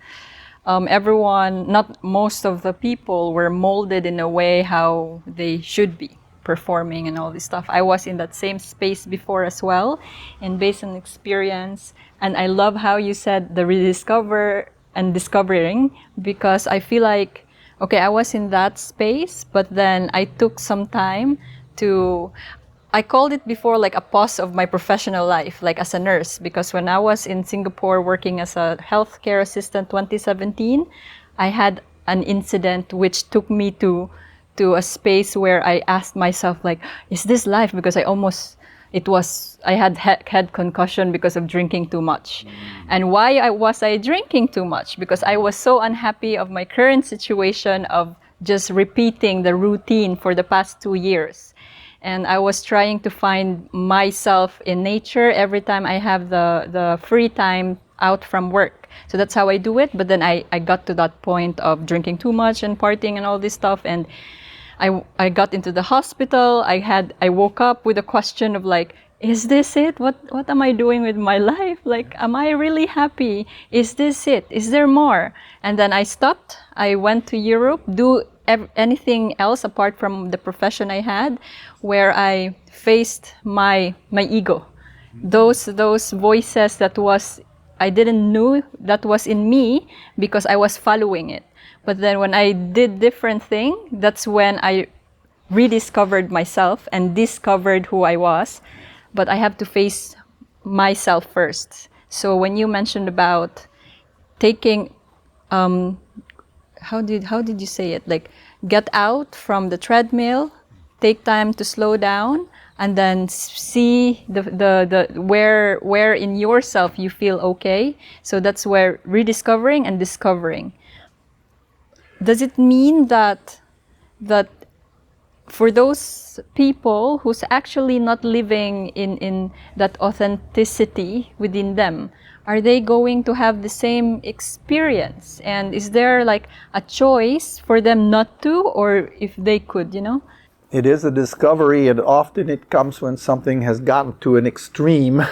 everyone, not most of the people, were molded in a way how they should be performing and all this stuff. I was in that same space before as well, and based on experience. And I love how you said the rediscover and discovering, because I feel like, okay, I was in that space, but then I took some time to, I called it before like a pause of my professional life, like as a nurse, because when I was in Singapore working as a healthcare assistant 2017, I had an incident which took me to a space where I asked myself, like, is this life? Because I had concussion because of drinking too much. And why was I drinking too much? Because I was so unhappy of my current situation of just repeating the routine for the past 2 years. And I was trying to find myself in nature every time I have the free time out from work. So that's how I do it. But then I got to that point of drinking too much and partying and all this stuff. And I got into the hospital. I woke up with a question of like, is this it? What am I doing with my life? Like, am I really happy? Is this it? Is there more? And then I stopped. I went to Europe, do anything else apart from the profession I had, where I faced my ego. Those voices that was I didn't know that was in me because I was following it. But then when I did different thing, that's when I rediscovered myself and discovered who I was. But I have to face myself first. So when you mentioned about taking, how did you say it? Like, get out from the treadmill, take time to slow down, and then see the where in yourself you feel okay. So that's where rediscovering and discovering. Does it mean that for those people who's actually not living in that authenticity within them, are they going to have the same experience? And is there like a choice for them not to, or if they could, you know? It is a discovery, and often it comes when something has gotten to an extreme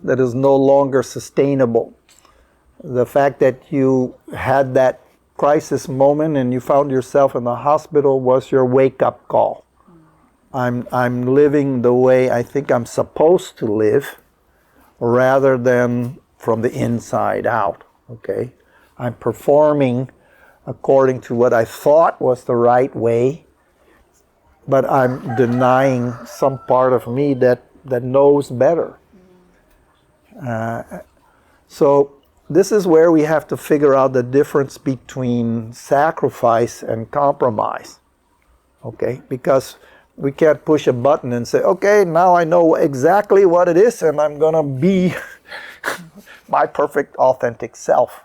that is no longer sustainable. The fact that you had that crisis moment and you found yourself in the hospital was your wake-up call. I'm living the way I think I'm supposed to live, rather than from the inside out. Okay, I'm performing according to what I thought was the right way, but I'm denying some part of me that knows better. So this is where we have to figure out the difference between sacrifice and compromise. Okay, because we can't push a button and say, okay, now I know exactly what it is and I'm gonna be my perfect authentic self.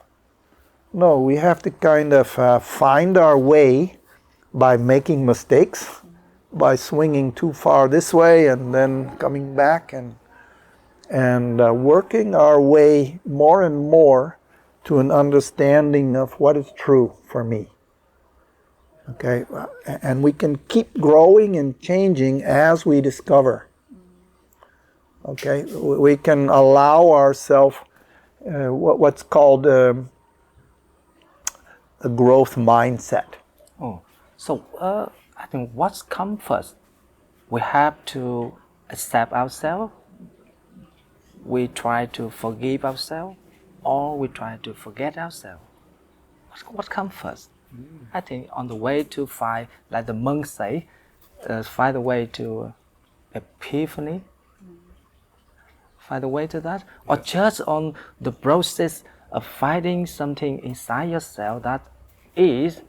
No, we have to kind of find our way by making mistakes, by swinging too far this way and then coming back and working our way more and more to an understanding of what is true for me. Okay, and we can keep growing and changing as we discover. Okay, we can allow ourselves what's called a growth mindset. Oh, so I think what's come first? We have to accept ourselves. We try to forgive ourselves, or we try to forget ourselves. What comes first? I think on the way to find, like the monks say, find the way to epiphany. Find the way to that, or just on the process of finding something inside yourself that is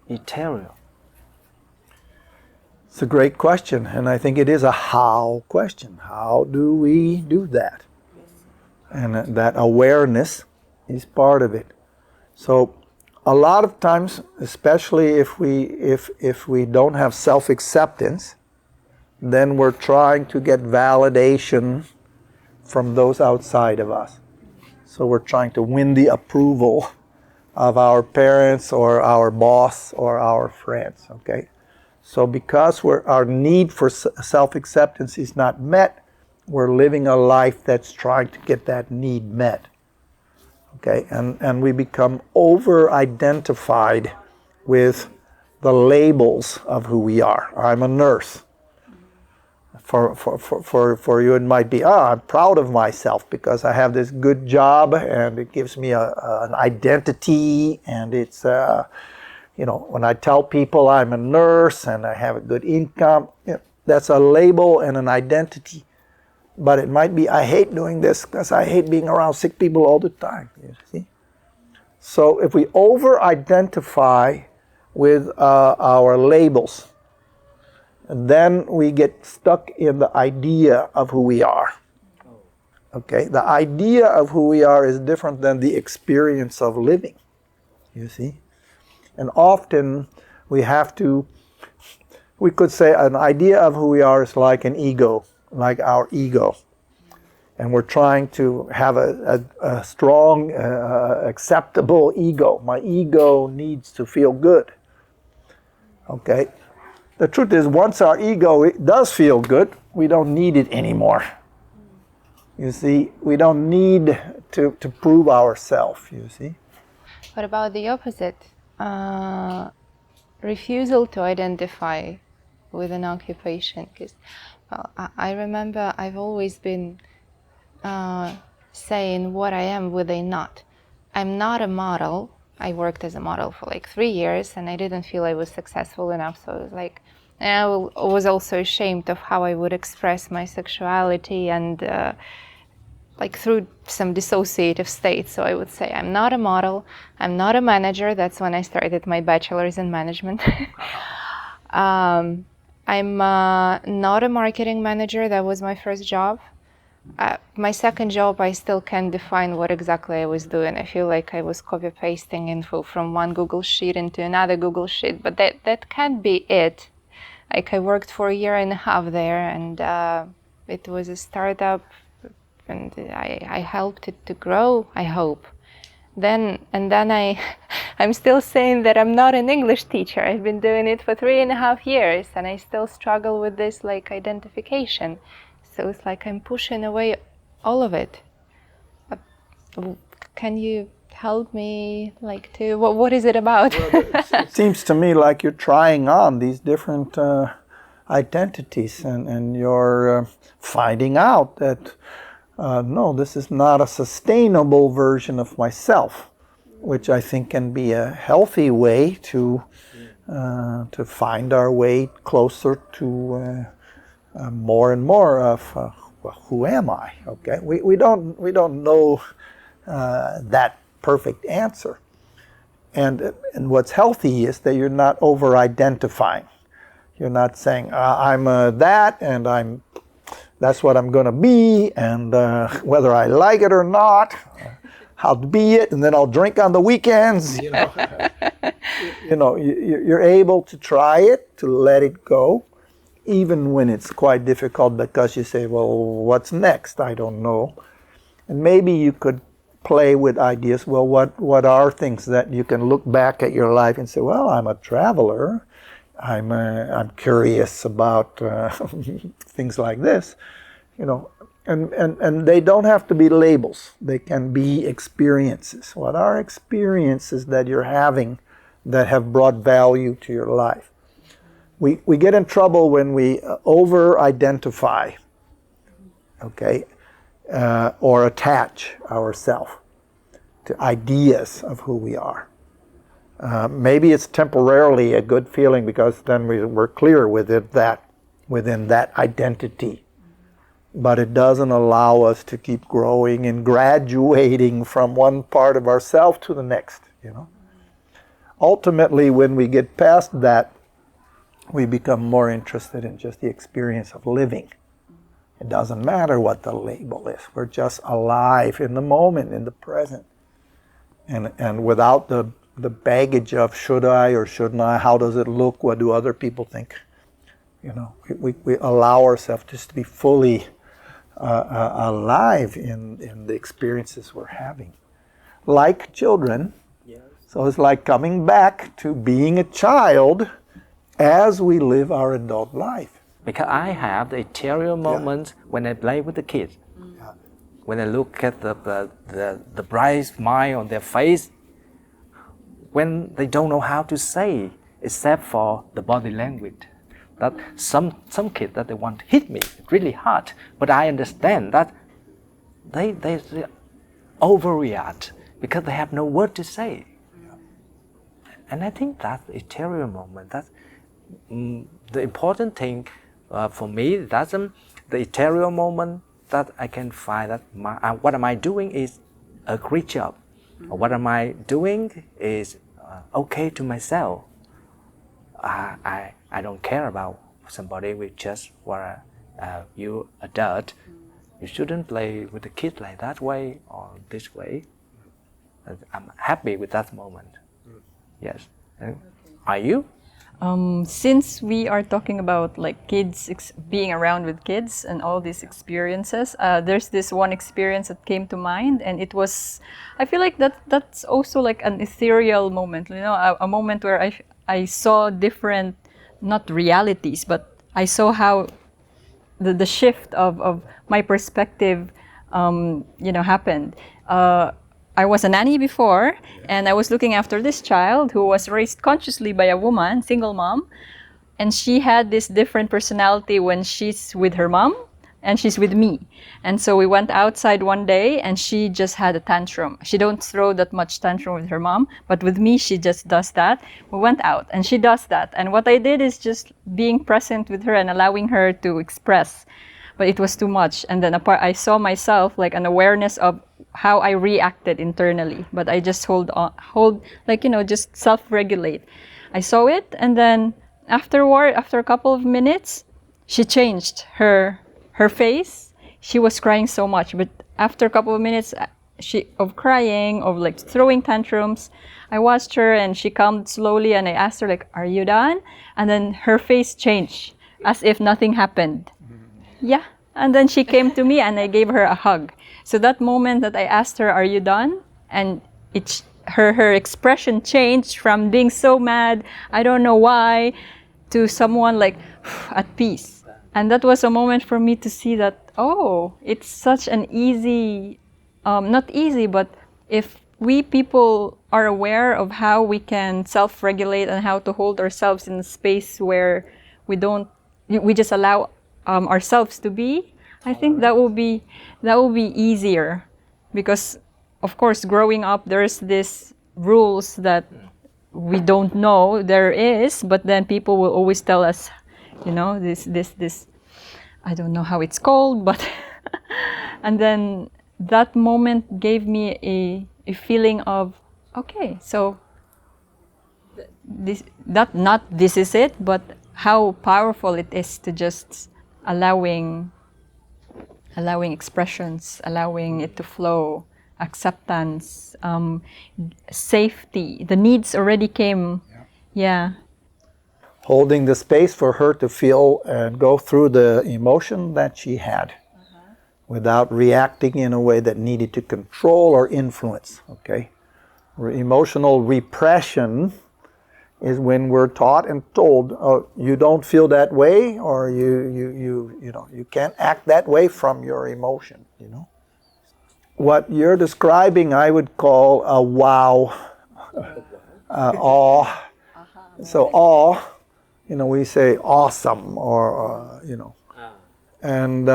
ethereal. It's a great question, and I think it is a how question. How do we do that? And that awareness is part of it. So a lot of times, especially if we don't have self-acceptance, then we're trying to get validation from those outside of us. So we're trying to win the approval of our parents or our boss or our friends, okay? So because our need for self-acceptance is not met, we're living a life that's trying to get that need met. Okay, and we become over-identified with the labels of who we are. I'm a nurse. For you, it might be, I'm proud of myself because I have this good job and it gives me an identity, and it's, when I tell people I'm a nurse and I have a good income, that's a label and an identity. But it might be, I hate doing this because I hate being around sick people all the time, you see? So if we over-identify with our labels, then we get stuck in the idea of who we are. Okay, the idea of who we are is different than the experience of living, you see? And often we could say an idea of who we are is like an ego, like our ego. And we're trying to have a strong, acceptable ego. My ego needs to feel good. Okay? the truth is, once our ego does feel good, we don't need it anymore. You see, we don't need to prove ourselves, you see. What about the opposite? Refusal to identify with an occupation. Because I remember I've always been saying what I am with a not. I'm not a model. I worked as a model for like 3 years and I didn't feel I was successful enough. So it was like, and I was also ashamed of how I would express my sexuality and like through some dissociative states. So I would say, I'm not a model, I'm not a manager. That's when I started my bachelor's in management. I'm not a marketing manager. That was my first job. My second job, I still can't define what exactly I was doing. I feel like I was copy-pasting info from one Google Sheet into another Google Sheet, but that can't be it. Like I worked for a year and a half there, and it was a startup, and I helped it to grow, I hope. Then I'm still saying that I'm not an English teacher. I've been doing it for 3.5 years, and I still struggle with this like identification. So it's like I'm pushing away all of it. Can you help me, like, to what is it about? It seems to me like you're trying on these different identities, and you're finding out that no, this is not a sustainable version of myself, which I think can be a healthy way to find our way closer to more and more of well, who am I? Okay, we don't know that perfect answer, and what's healthy is that you're not over-identifying. You're not saying I'm that, and that's what I'm going to be, and whether I like it or not, I'll be it, and then I'll drink on the weekends. You know, you're able to try it, to let it go, even when it's quite difficult, because you say, well, what's next? I don't know. And maybe you could play with ideas. Well, what are things that you can look back at your life and say, well, I'm a traveler. I'm curious about things like this, you know, and they don't have to be labels. They can be experiences. What are experiences that you're having that have brought value to your life? We get in trouble when we over-identify, okay, or attach ourselves to ideas of who we are. Maybe it's temporarily a good feeling because then we're clear within that identity. But it doesn't allow us to keep growing and graduating from one part of ourselves to the next, you know. Ultimately, when we get past that, we become more interested in just the experience of living. It doesn't matter what the label is. We're just alive in the moment, in the present. And without the baggage of should I or shouldn't I, how does it look, what do other people think? You know, we allow ourselves just to be fully alive in the experiences we're having. Like children, yes. So it's like coming back to being a child as we live our adult life. Because I have the interior moment when I play with the kids. Yeah. When I look at the bright smile on their face, when they don't know how to say except for the body language. That some kids that they want to hit me really hard, but I understand that they overreact because they have no word to say. And I think that's the interior moment. That's the important thing for me. That's the interior moment that I can find that what am I doing is a great job. Or what am I doing is okay to myself. I don't care about somebody with just what you adult. You shouldn't play with the kid like that way or this way. I'm happy with that moment. Yes. Are you? Since we are talking about like kids being around with kids and all these experiences, there's this one experience that came to mind, and it was, I feel like that's also like an ethereal moment, you know, a moment where I saw different not realities, but I saw how the shift of my perspective, happened. I was a nanny before, and I was looking after this child who was raised consciously by a woman, single mom, and she had this different personality when she's with her mom and she's with me. And so we went outside one day and she just had a tantrum. She don't throw that much tantrum with her mom, but with me she just does that. We went out and she does that. And what I did is just being present with her and allowing her to express. But it was too much. And then I saw myself like an awareness of how I reacted internally. But I just just self-regulate. I saw it, and then after a couple of minutes, she changed her face. She was crying so much, but after a couple of minutes of crying, of like throwing tantrums, I watched her and she calmed slowly, and I asked her like, "Are you done?" And then her face changed as if nothing happened. Yeah. And then she came to me and I gave her a hug. So that moment that I asked her, "Are you done?" And her expression changed from being so mad, I don't know why, to someone like at peace. And that was a moment for me to see that, oh, it's such an easy, not easy, but if we people are aware of how we can self-regulate and how to hold ourselves in a space where we just allow ourselves to be, I think that will be easier. Because of course, growing up, there's this rules that we don't know there is, but then people will always tell us, this, I don't know how it's called, but, and then that moment gave me a feeling of, okay, so this is it, but how powerful it is to just allowing expressions, allowing it to flow, acceptance, safety. The needs already came. Yeah. Holding the space for her to feel and go through the emotion that she had without reacting in a way that needed to control or influence. Okay, emotional repression is when we're taught and told, "Oh, you don't feel that way," or you can't act that way from your emotion. What you're describing, I would call a wow, awe. So awe, we say awesome, or and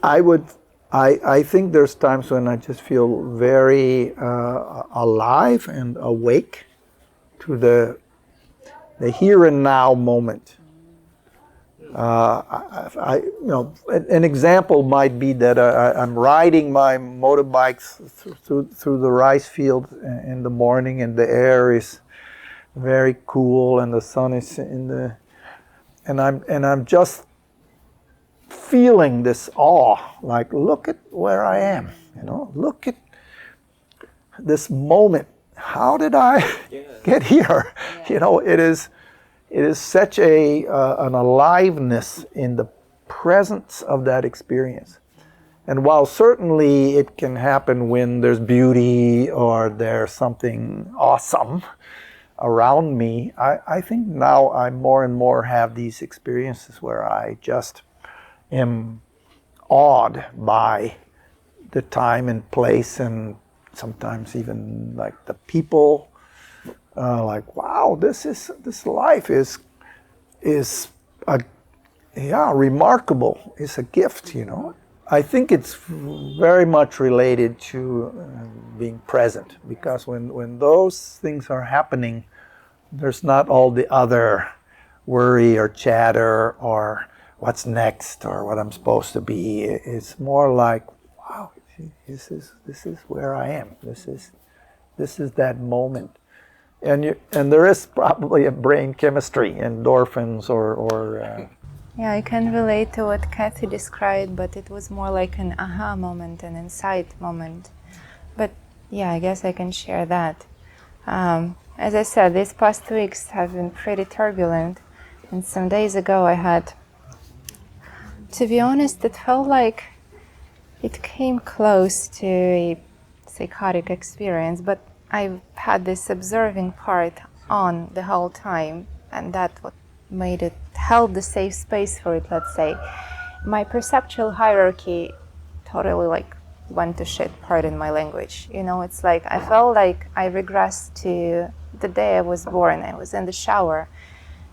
I think there's times when I just feel very alive and awake to the here and now moment. An example might be that I'm riding my motorbike through the rice field in the morning, and the air is very cool, and the sun is and I'm just feeling this awe, like, look at where I am, look at this moment. How did I get here? It is such an aliveness in the presence of that experience. And while certainly it can happen when there's beauty or there's something awesome around me, I think now I more and more have these experiences where I just am awed by the time and place, and sometimes even like the people. Like, wow, this life is remarkable. It's a gift, I think it's very much related to being present, because when those things are happening, there's not all the other worry or chatter or what's next or what I'm supposed to be. It's more like, wow, this is where I am. This is that moment. And there is probably a brain chemistry, endorphins or Yeah, I can relate to what Kathy described, but it was more like an aha moment, an insight moment. But yeah, I guess I can share that. As I said, these past weeks have been pretty turbulent, and some days ago I had, to be honest, it felt like it came close to a psychotic experience, but I've had this observing part on the whole time. and that what made it, held the safe space for it, let's say. My perceptual hierarchy totally like went to shit, pardon my language. You know, it's like I felt like I regressed to the day I was born. I was in the shower,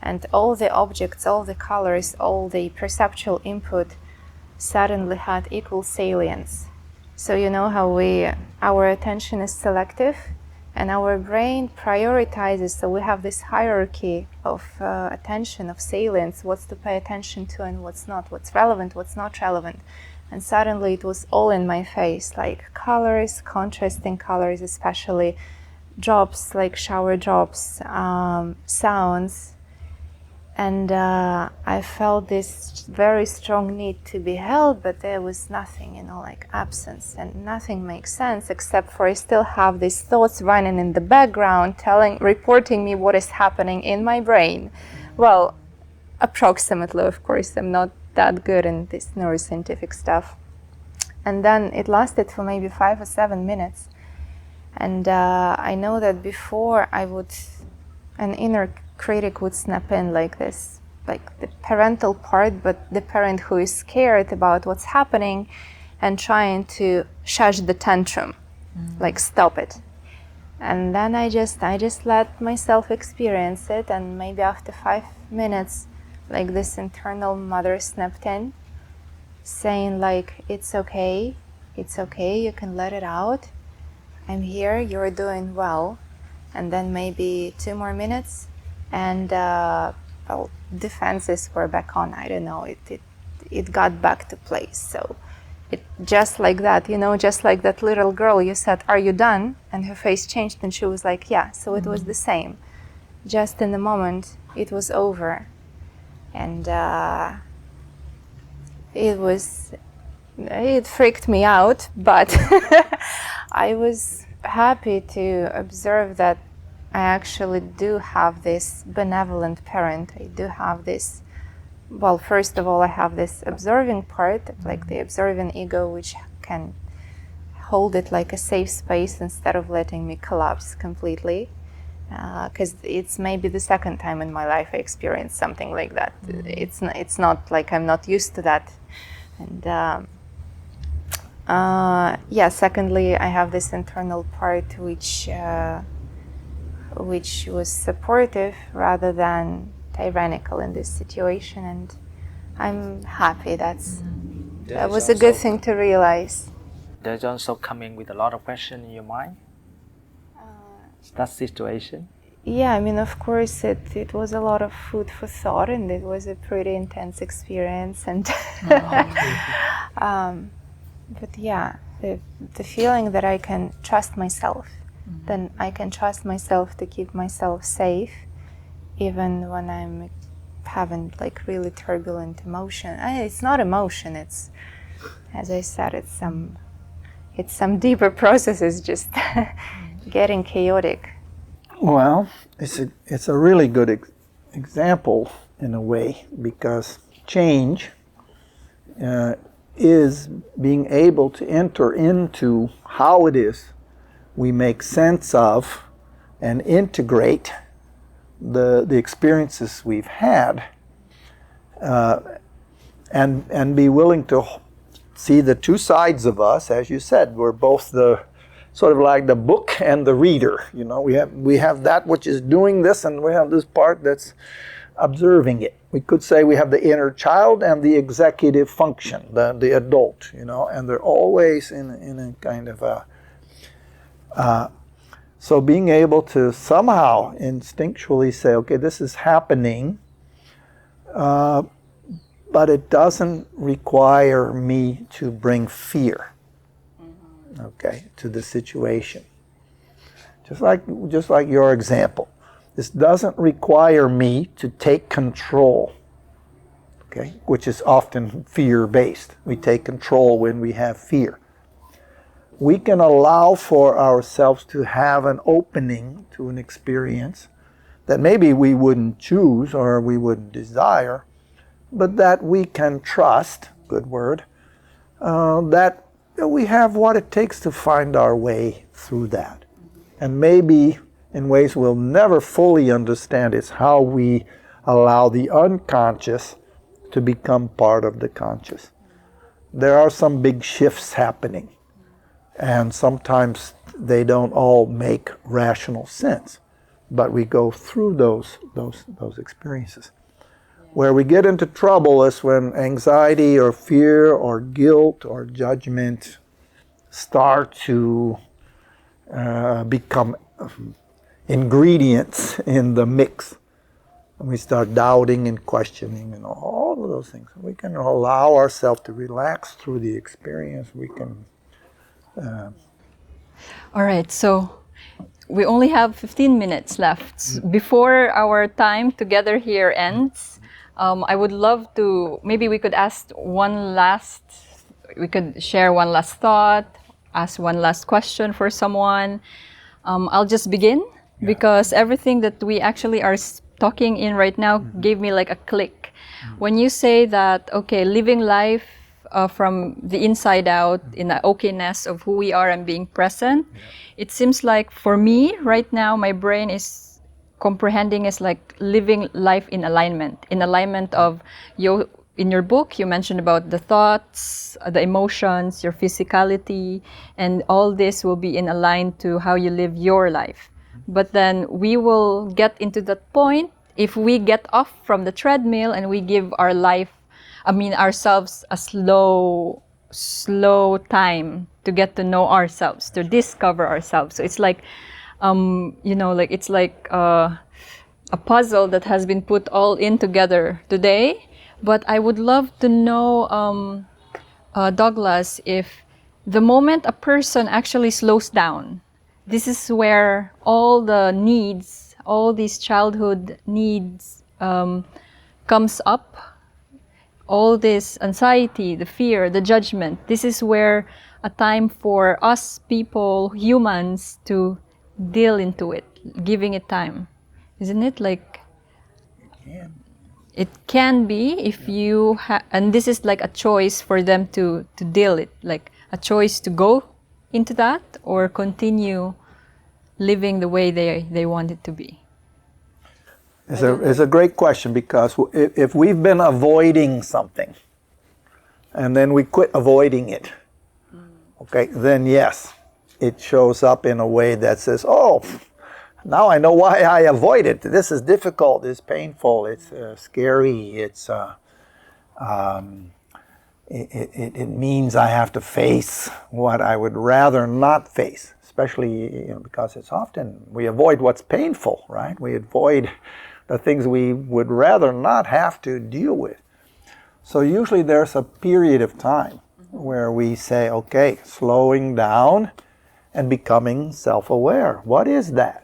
and all the objects, all the colors, all the perceptual input suddenly had equal salience. So you know how our attention is selective, and our brain prioritizes. So we have this hierarchy of attention, of salience, what's to pay attention to and what's not, what's relevant, what's not relevant. And suddenly it was all in my face, like colors, contrasting colors, especially drops, like shower drops, sounds. And I felt this very strong need to be held, but there was nothing, you know, like absence, and nothing makes sense except for I still have these thoughts running in the background, reporting me what is happening in my brain. Well, approximately, of course, I'm not that good in this neuroscientific stuff. And then it lasted for maybe 5 or 7 minutes. And I know that before an inner critic would snap in like this, like the parental part, but the parent who is scared about what's happening and trying to shush the tantrum, like stop it. And then I just let myself experience it, and maybe after 5 minutes, like this internal mother snapped in, saying like, it's okay, you can let it out, I'm here, you're doing well. And then maybe 2 more minutes, and well, defenses were back on. I don't know, it got back to place. So it just like that, you know, just like that little girl, you said, are you done? And her face changed and she was like, yeah. So it was the same. Just in the moment, it was over. And it freaked me out, but I was happy to observe that I actually do have this benevolent parent. I do have this, well, first of all, I have this observing part, like the observing ego, which can hold it like a safe space instead of letting me collapse completely. Because it's maybe the second time in my life I experienced something like that. It's not like I'm not used to that. And secondly, I have this internal part which was supportive rather than tyrannical in this situation, and I'm happy. That was a good thing to realize. There's also coming with a lot of questions in your mind. That situation? Yeah, I mean, of course, it was a lot of food for thought, and it was a pretty intense experience. And but yeah, the feeling that I can trust myself, then I can trust myself to keep myself safe, even when I'm having like really turbulent emotion. It's not emotion. It's, as I said, it's some deeper processes just getting chaotic. Well, it's a really good example in a way, because change is being able to enter into how it is we make sense of and integrate the experiences we've had, and be willing to see the two sides of us. As you said, we're both the sort of like the book and the reader. You know, we have that which is doing this, and we have this part that's observing it. We could say we have the inner child and the executive function, the adult, you know, and they're always in a kind of a so being able to somehow instinctually say, okay, this is happening, but it doesn't require me to bring fear, okay, to the situation. Just like your example. This doesn't require me to take control, okay, which is often fear-based. We take control when we have fear. We can allow for ourselves to have an opening to an experience that maybe we wouldn't choose or we wouldn't desire, but that we can trust, good word, that we have what it takes to find our way through that. And maybe in ways we'll never fully understand. It's how we allow the unconscious to become part of the conscious. There are some big shifts happening, and sometimes they don't all make rational sense, but we go through those experiences. Where we get into trouble is when anxiety or fear or guilt or judgment start to become ingredients in the mix. And we start doubting and questioning and all of those things. We can allow ourselves to relax through the experience. We can... All right, so we only have 15 minutes left. Before our time together here ends, I would love to, maybe we could we could share one last thought, ask one last question for someone. I'll just begin because everything that we actually are talking in right now gave me like a click. When you say that, okay, living life from the inside out in the okayness of who we are and being present, it seems like for me right now, my brain is comprehending is like living life in alignment of you. In your book, you mentioned about the thoughts, the emotions, your physicality, and all this will be in aligned to how you live your life. But then we will get into that point if we get off from the treadmill and we give ourselves a slow time to get to know ourselves, to discover ourselves. So it's like, it's like a puzzle that has been put all in together today. But I would love to know, Douglas, if the moment a person actually slows down, this is where all the needs, all these childhood needs comes up, all this anxiety, the fear, the judgment. This is where a time for us people, humans, to deal into it, giving it time. Isn't it like... It can be if you and this is like a choice for them to deal it, like a choice to go into that or continue living the way they want it to be. It's a great question, because if we've been avoiding something and then we quit avoiding it, okay, then yes, it shows up in a way that says, oh, now I know why I avoid it. This is difficult, it's painful, it's scary, it means I have to face what I would rather not face, especially because it's often, we avoid what's painful, right? We avoid the things we would rather not have to deal with. So usually there's a period of time where we say, okay, slowing down and becoming self-aware. What is that?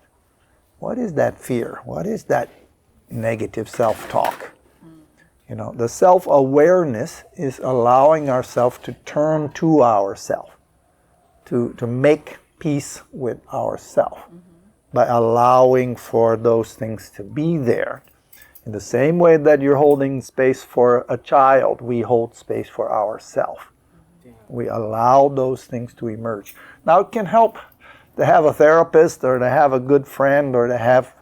What is that fear? What is that negative self-talk? The self-awareness is allowing ourselves to turn to ourselves, to make peace with ourselves, by allowing for those things to be there. In the same way that you're holding space for a child, we hold space for ourselves. We allow those things to emerge. Now it can help to have a therapist or to have a good friend or to have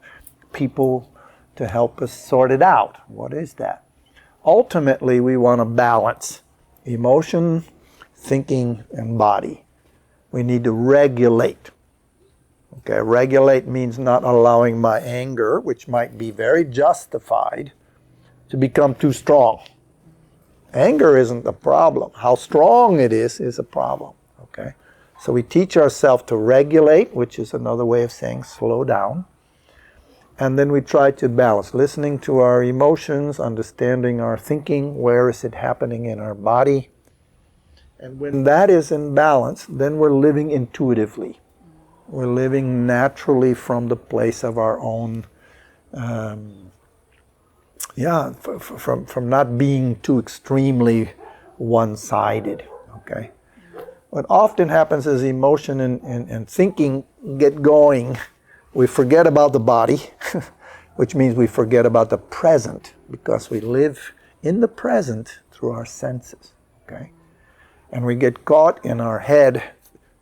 people to help us sort it out. What is that? Ultimately, we want to balance emotion, thinking, and body. We need to regulate. Okay, regulate means not allowing my anger, which might be very justified, to become too strong. Anger isn't the problem. How strong it is a problem. Okay? So we teach ourselves to regulate, which is another way of saying slow down. And then we try to balance, listening to our emotions, understanding our thinking, where is it happening in our body. And when that is in balance, then we're living intuitively. We're living naturally from the place of our own, from not being too extremely one-sided, okay? What often happens is emotion and thinking get going. We forget about the body, which means we forget about the present, because we live in the present through our senses, okay? And we get caught in our head,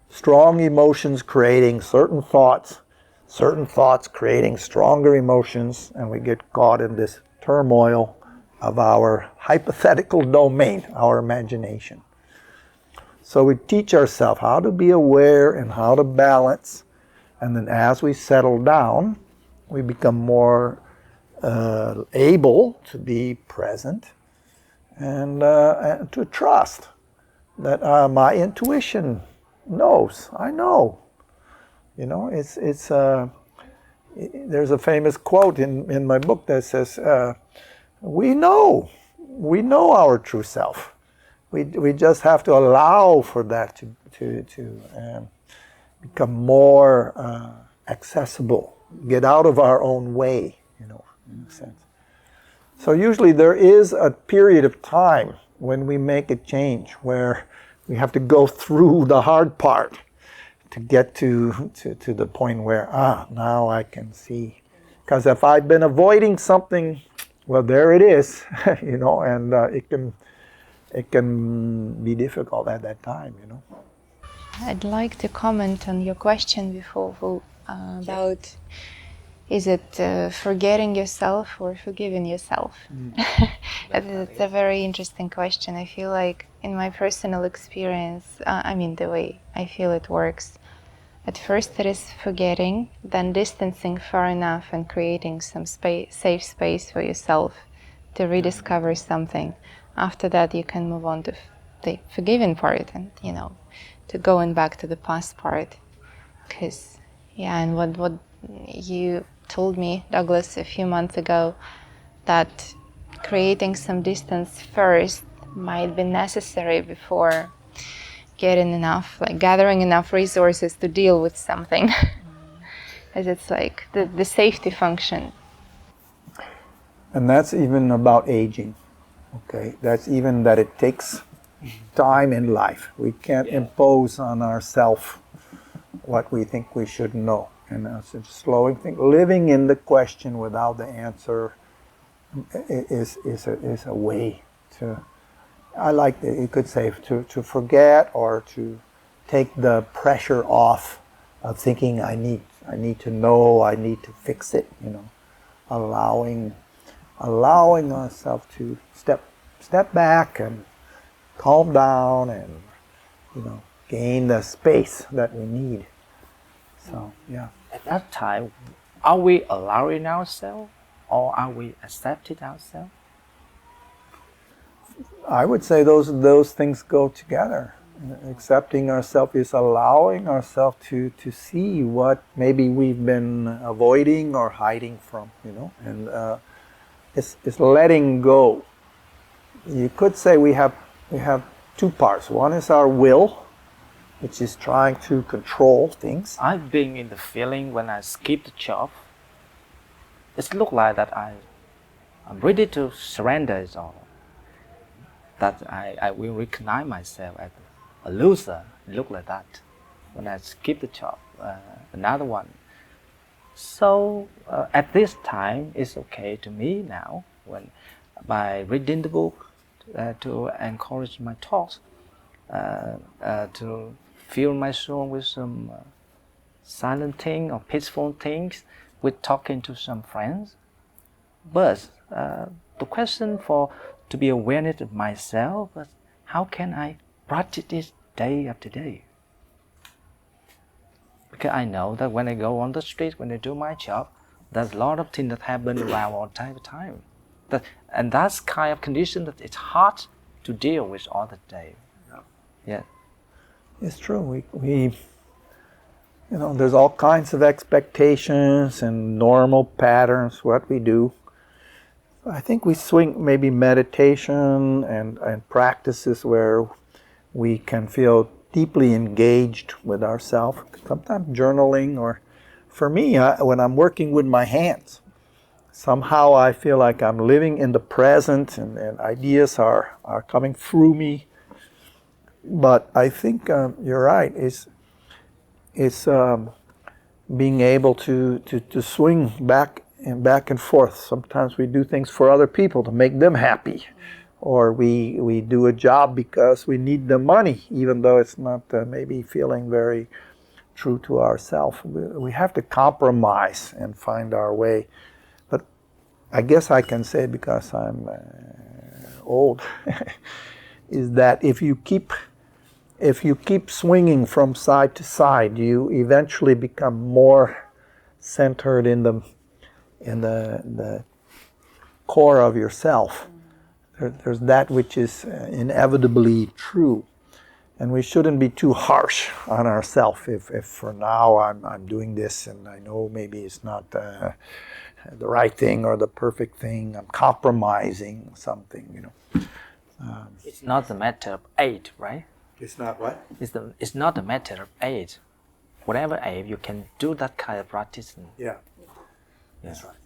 strong emotions creating certain thoughts certain thoughts creating stronger emotions, and we get caught in this turmoil of our hypothetical domain, our imagination. So we teach ourselves how to be aware and how to balance, and then as we settle down, we become more able to be present and to trust that my intuition knows. I know. You know, there's a famous quote in my book that says, we know our true self. We just have to allow for that to become more accessible, get out of our own way, you know, in a sense. So usually there is a period of time when we make a change where we have to go through the hard part to get to the point where, now I can see. Because if I've been avoiding something, well, there it is, you know, and it can be difficult at that time, you know. I'd like to comment on your question before about is it forgetting yourself or forgiving yourself? It's a very interesting question. I feel like in my personal experience, the way I feel it works, at first it is forgetting, then distancing far enough and creating some safe space for yourself to rediscover something. After that, you can move on to the forgiving part and, you know, to going back to the past part. Because, yeah, and what you told me, Douglas, a few months ago, that creating some distance first might be necessary before gathering enough resources to deal with something. As it's like the safety function. And that's even about aging, okay? That's even that it takes time in life. We can't impose on ourselves what we think we should know. And it's a slowing thing. Living in the question without the answer is a way to, I like that you could say, to forget or to take the pressure off of thinking I need to know, I need to fix it, you know. Allowing ourselves to step back and calm down and, you know, gain the space that we need. So, yeah. At that time, are we allowing ourselves or are we accepting ourselves? I would say those things go together. Accepting ourselves is allowing ourselves to see what maybe we've been avoiding or hiding from, you know, and it's letting go. You could say we have two parts. One is our will, which is trying to control things. I've been in the feeling when I skip the job, it looks like that I'm ready to surrender it all. That I will recognize myself as a loser. It looks like that when I skip the job, another one. So at this time, it's okay to me now when by reading the book to encourage my thoughts, to fill my soul with some silent thing or peaceful things, with talking to some friends. But the question to be awareness of myself, but how can I practice this day after day? Because I know that when I go on the street, when I do my job, there's a lot of things that happen around all the time. And that's kind of condition that it's hard to deal with all the day. Yeah. It's true. We you know, there's all kinds of expectations and normal patterns, what we do. I think we swing maybe meditation and practices where we can feel deeply engaged with ourselves. Sometimes journaling, or for me, when I'm working with my hands, somehow I feel like I'm living in the present and ideas are coming through me. But I think you're right. It's being able to swing back and forth. Sometimes we do things for other people to make them happy, or we do a job because we need the money, even though it's not maybe feeling very true to ourselves. We have to compromise and find our way. But I guess I can say, because I'm old, is that if you keep swinging from side to side, you eventually become more centered in the core of yourself. There's that which is inevitably true, and we shouldn't be too harsh on ourselves. If for now I'm doing this and I know maybe it's not the right thing or the perfect thing, I'm compromising something, you know. It's not a matter of age, right? It's not what? It's not a matter of age. Whatever age, you can do that kind of practice. Yeah. That's right.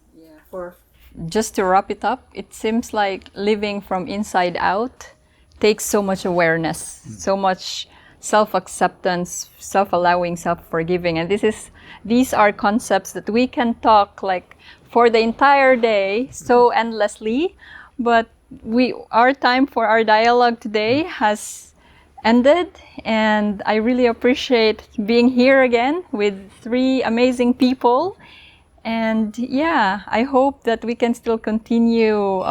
Just to wrap it up, it seems like living from inside out takes so much awareness, so much self-acceptance, self-allowing, self-forgiving. And these are concepts that we can talk like for the entire day so endlessly, but our time for our dialogue today has ended, and I really appreciate being here again with 3 amazing people. And yeah, I hope that we can still continue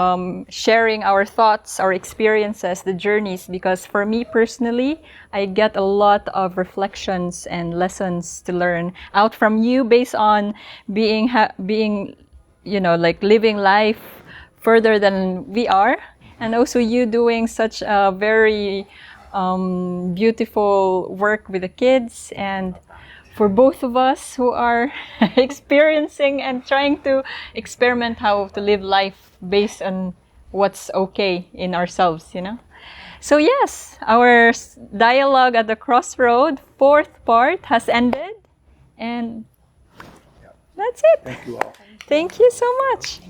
sharing our thoughts, our experiences, the journeys, because for me personally, I get a lot of reflections and lessons to learn out from you based on being like living life further than we are, and also you doing such a very beautiful work with the kids, and for both of us who are experiencing and trying to experiment how to live life based on what's okay in ourselves, you know. So yes, our dialogue at the Crossroad 4th part has ended, and that's it. Thank you all. Thank you so much.